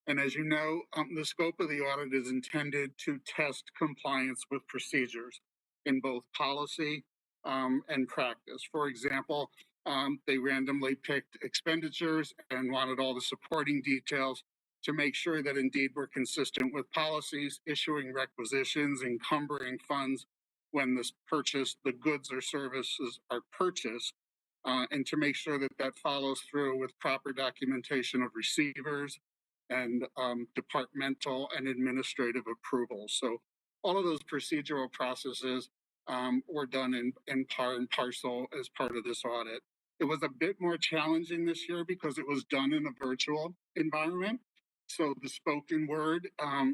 And as you know, the scope of the audit is intended to test compliance with procedures. in both policy and practice. For example, they randomly picked expenditures and wanted all the supporting details to make sure that indeed we're consistent with policies, issuing requisitions, encumbering funds when the goods or services are purchased, and to make sure that that follows through with proper documentation of receivers and departmental and administrative approvals. So all of those procedural processes were done in part and parcel as part of this audit. It was a bit more challenging this year because it was done in a virtual environment. So the spoken word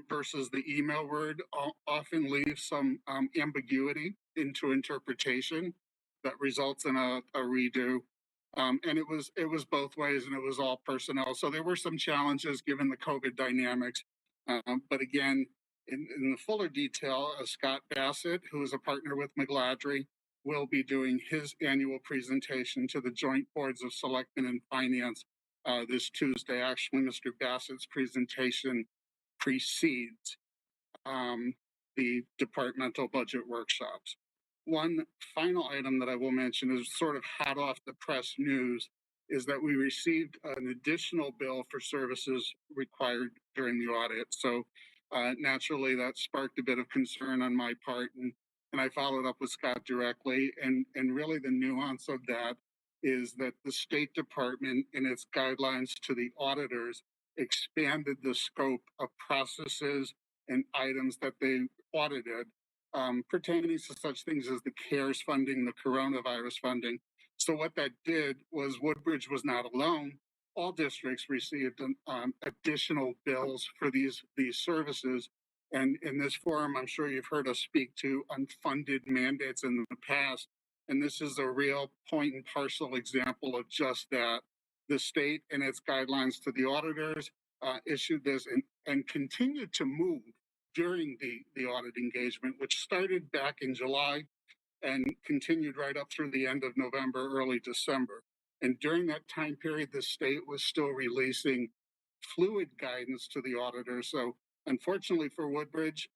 versus the email word often leaves some ambiguity into interpretation that results in a redo. And it was both ways, and it was all personnel. So there were some challenges given the COVID dynamics. But again, in the fuller detail, Scott Bassett, who is a partner with McGladrey, will be doing his annual presentation to the joint boards of Selectmen and Finance this Tuesday. Actually, Mr. Bassett's presentation precedes the departmental budget workshops. One final item that I will mention is sort of hot off the press news is that we received an additional bill for services required during the audit. So naturally that sparked a bit of concern on my part, and I followed up with Scott directly, and really the nuance of that is that the State Department in its guidelines to the auditors expanded the scope of processes and items that they audited pertaining to such things as the CARES funding, the coronavirus funding. So what that did was Woodbridge was not alone. All districts received additional bills for these services. And in this forum, I'm sure you've heard us speak to unfunded mandates in the past. And this is a real point and parcel example of just that. The state and its guidelines to the auditors issued this and continued to move during the audit engagement, which started back in July and continued right up through the end of November, early December. And during that time period, the state was still releasing fluid guidance to the auditors. So unfortunately for Woodbridge,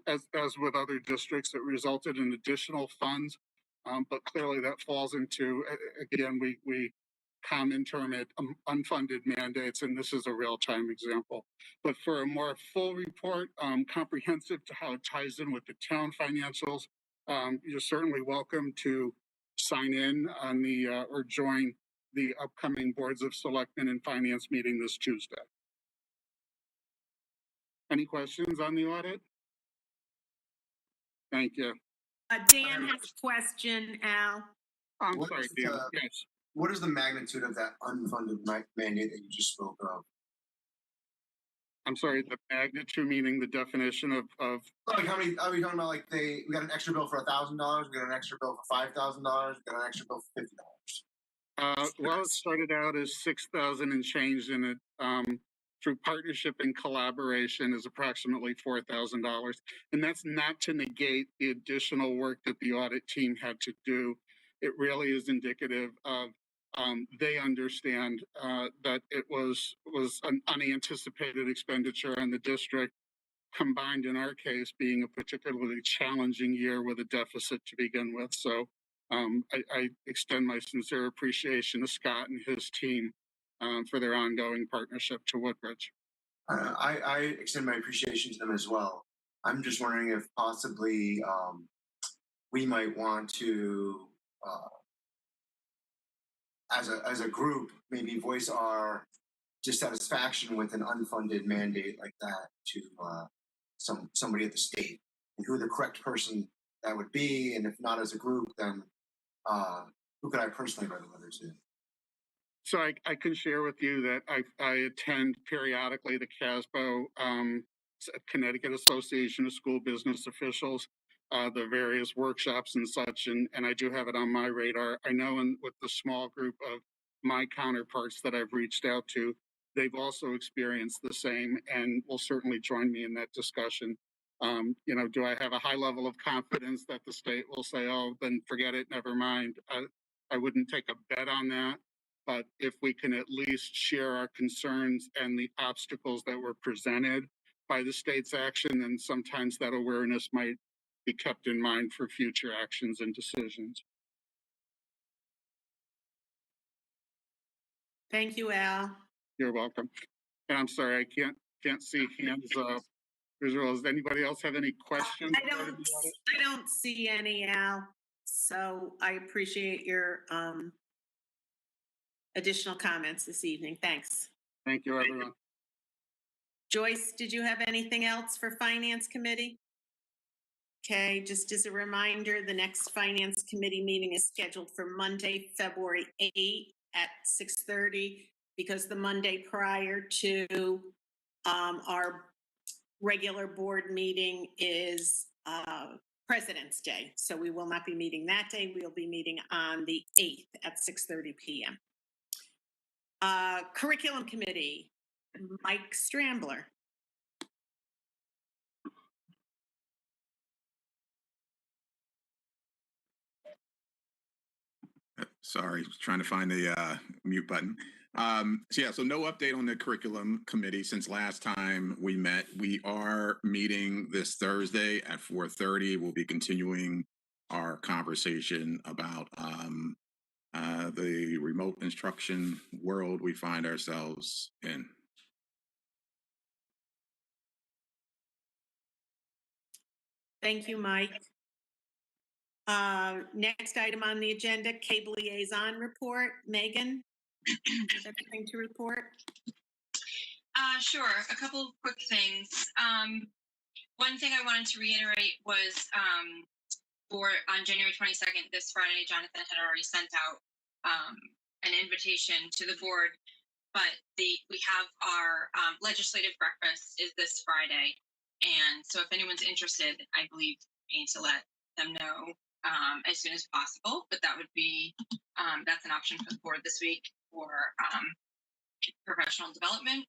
as with other districts, it resulted in additional funds. But clearly that falls into, again, we common term it unfunded mandates, and this is a real-time example. But for a more full report, comprehensive to how it ties in with the town financials, you're certainly welcome to sign in on the or join the upcoming Boards of Selectmen and Finance meeting this Tuesday. Any questions on the audit? Thank you. Dan has a question, Al. I'm sorry, Dan. Yes. What is the magnitude of that unfunded mandate that you just spoke of? I'm sorry, the magnitude meaning the definition of like how many are we talking about? Like we got an extra bill for $1,000, we got an extra bill for $5,000, we got an extra bill for $50. Well, it started out as 6,000 and change, and it through partnership and collaboration is approximately $4,000. And that's not to negate the additional work that the audit team had to do. It really is indicative of they understand that it was an unanticipated expenditure on the district, combined in our case being a particularly challenging year with a deficit to begin with. So I extend my sincere appreciation to Scott and his team for their ongoing partnership to Woodbridge. I extend my appreciation to them as well. I'm just wondering if possibly we might want to as a group, maybe voice our dissatisfaction with an unfunded mandate like that to somebody at the state, and who the correct person that would be, and if not as a group, then who could I personally write a letter to? So I can share with you that I attend periodically the CASBO, Connecticut Association of School Business Officials, the various workshops and such, and I do have it on my radar. I know with the small group of my counterparts that I've reached out to, they've also experienced the same and will certainly join me in that discussion. You know, do I have a high level of confidence that the state will say, oh, then forget it, never mind? I wouldn't take a bet on that. But if we can at least share our concerns and the obstacles that were presented by the state's action, then sometimes that awareness might be kept in mind for future actions and decisions. Thank you, Al. You're welcome. And I'm sorry, I can't see hands up. As well as anybody else have any questions? I don't see any, Al. So I appreciate your additional comments this evening. Thanks. Thank you, everyone. Joyce, did you have anything else for Finance Committee? Okay, just as a reminder, the next Finance Committee meeting is scheduled for Monday, February 8th at 6:30, because the Monday prior to our regular board meeting is President's Day. So we will not be meeting that day. We'll be meeting on the 8th at 6:30 p.m. Curriculum Committee, Mike Strambler. Sorry, was trying to find the mute button. So no update on the curriculum committee since last time we met. We are meeting this Thursday at 4:30. We'll be continuing our conversation about the remote instruction world we find ourselves in. Thank you, Mike. Next item on the agenda, Cable Liaison report. Megan, do you have anything to report? Sure, a couple of quick things. One thing I wanted to reiterate was on January 22nd, this Friday, Jonathan had already sent out an invitation to the board, but we have our legislative breakfast is this Friday. And so if anyone's interested, I believe we need to let them know as soon as possible, but that would be, that's an option for the board this week for professional development.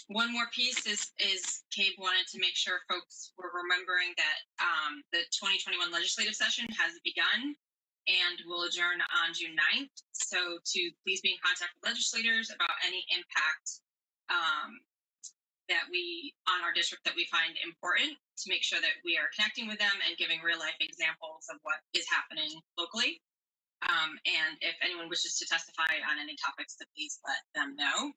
One more piece is Cabe wanted to make sure folks were remembering that the 2021 legislative session has begun and will adjourn on June 9th. So to please be in contact with legislators about any impact that on our district that we find important, to make sure that we are connecting with them and giving real life examples of what is happening locally. And if anyone wishes to testify on any topics, to please let them know.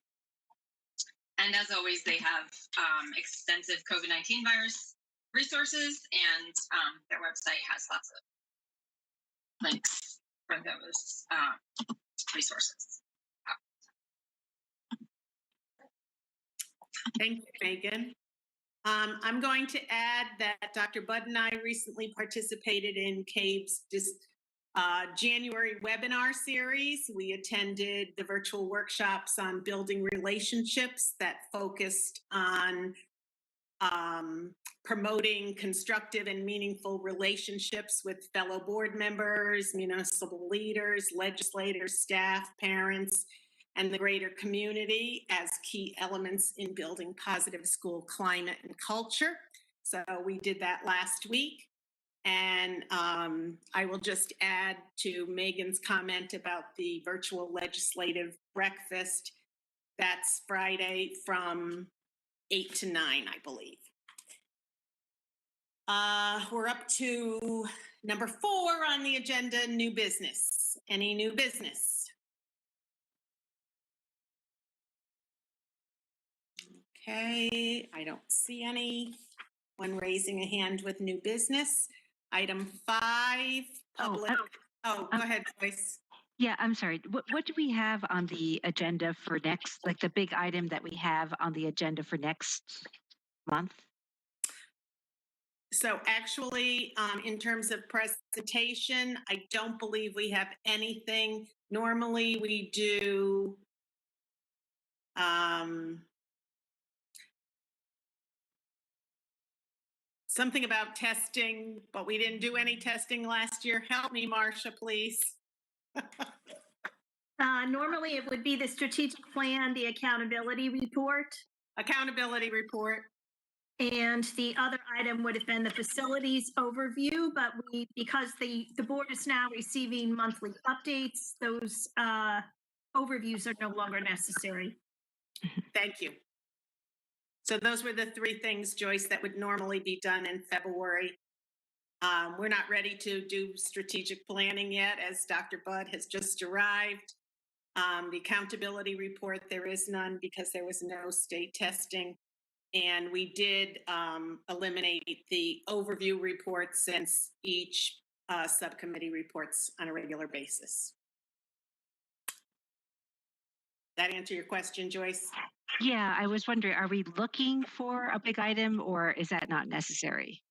And as always, they have extensive COVID-19 virus resources, and their website has lots of links for those resources. Thank you, Megan. I'm going to add that Dr. Budd and I recently participated in CABE's January webinar series. We attended the virtual workshops on building relationships that focused on promoting constructive and meaningful relationships with fellow board members, municipal leaders, legislators, staff, parents, and the greater community as key elements in building positive school climate and culture. So we did that last week. And I will just add to Megan's comment about the virtual legislative breakfast. That's Friday from 8 to 9, I believe. We're up to number 4 on the agenda, new business. Any new business? Okay, I don't see anyone raising a hand with new business. Item 5, public. Go ahead, Joyce. Yeah, I'm sorry. What do we have on the agenda for next, like the big item that we have on the agenda for next month? So actually, in terms of presentation, I don't believe we have anything. Normally we do something about testing, but we didn't do any testing last year. Help me, Marcia, please. Normally it would be the strategic plan, the accountability report. Accountability report. And the other item would have been the facilities overview, but because the board is now receiving monthly updates, those overviews are no longer necessary. Thank you. So those were the three things, Joyce, that would normally be done in February. We're not ready to do strategic planning yet, as Dr. Budd has just arrived. The accountability report, there is none because there was no state testing. And we did eliminate the overview report since each subcommittee reports on a regular basis. That answer your question, Joyce? Yeah, I was wondering, are we looking for a big item or is that not necessary?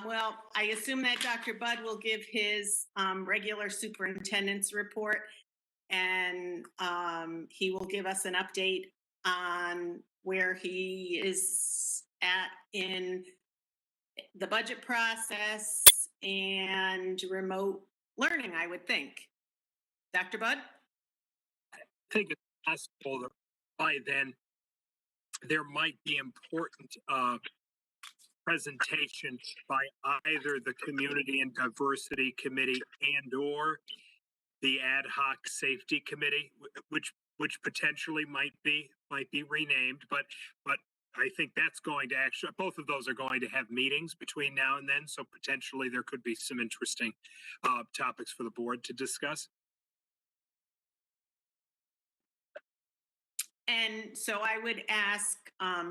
Well, I assume that Dr. Budd will give his regular superintendent's report, and he will give us an update on where he is at in the budget process and remote learning, I would think. Dr. Budd? I think it's possible that by then there might be important presentation by either the Community and Diversity Committee and or the Ad Hoc Safety Committee, which potentially might be renamed, but I think that's going to actually, both of those are going to have meetings between now and then, so potentially there could be some interesting topics for the board to discuss. And so I would ask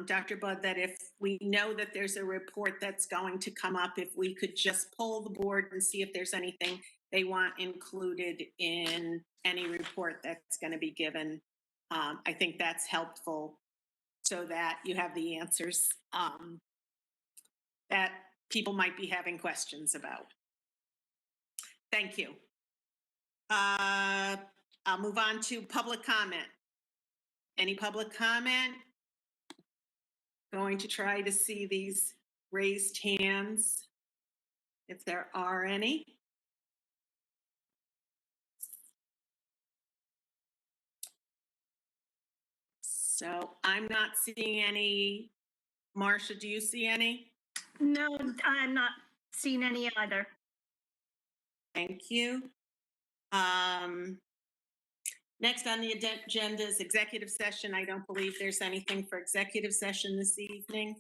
Dr. Budd that if we know that there's a report that's going to come up, if we could just poll the board and see if there's anything they want included in any report that's going to be given. I think that's helpful so that you have the answers that people might be having questions about. Thank you. I'll move on to public comment. Any public comment? Going to try to see these raised hands, if there are any. So I'm not seeing any. Marcia, do you see any? No, I'm not seeing any either. Thank you. Next on the agenda is executive session. I don't believe there's anything for executive session this evening.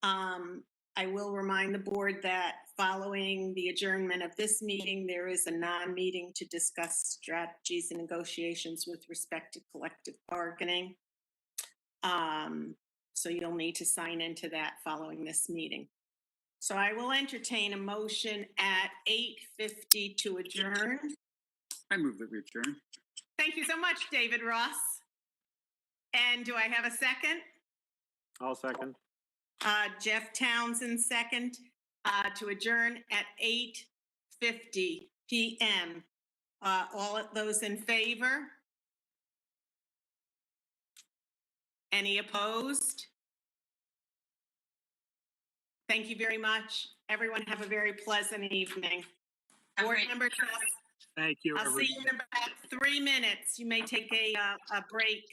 I will remind the board that following the adjournment of this meeting, there is a non-meeting to discuss strategies and negotiations with respect to collective bargaining. So you'll need to sign into that following this meeting. So I will entertain a motion at 8:50 to adjourn. I move that we adjourn. Thank you so much, David Ross. And do I have a second? I'll second. Jeff Townsend, second, to adjourn at 8:50 p.m. All of those in favor? Any opposed? Thank you very much. Everyone have a very pleasant evening. Board member Trust. Thank you, I'll everyone. see you in about 3 minutes. You may take a break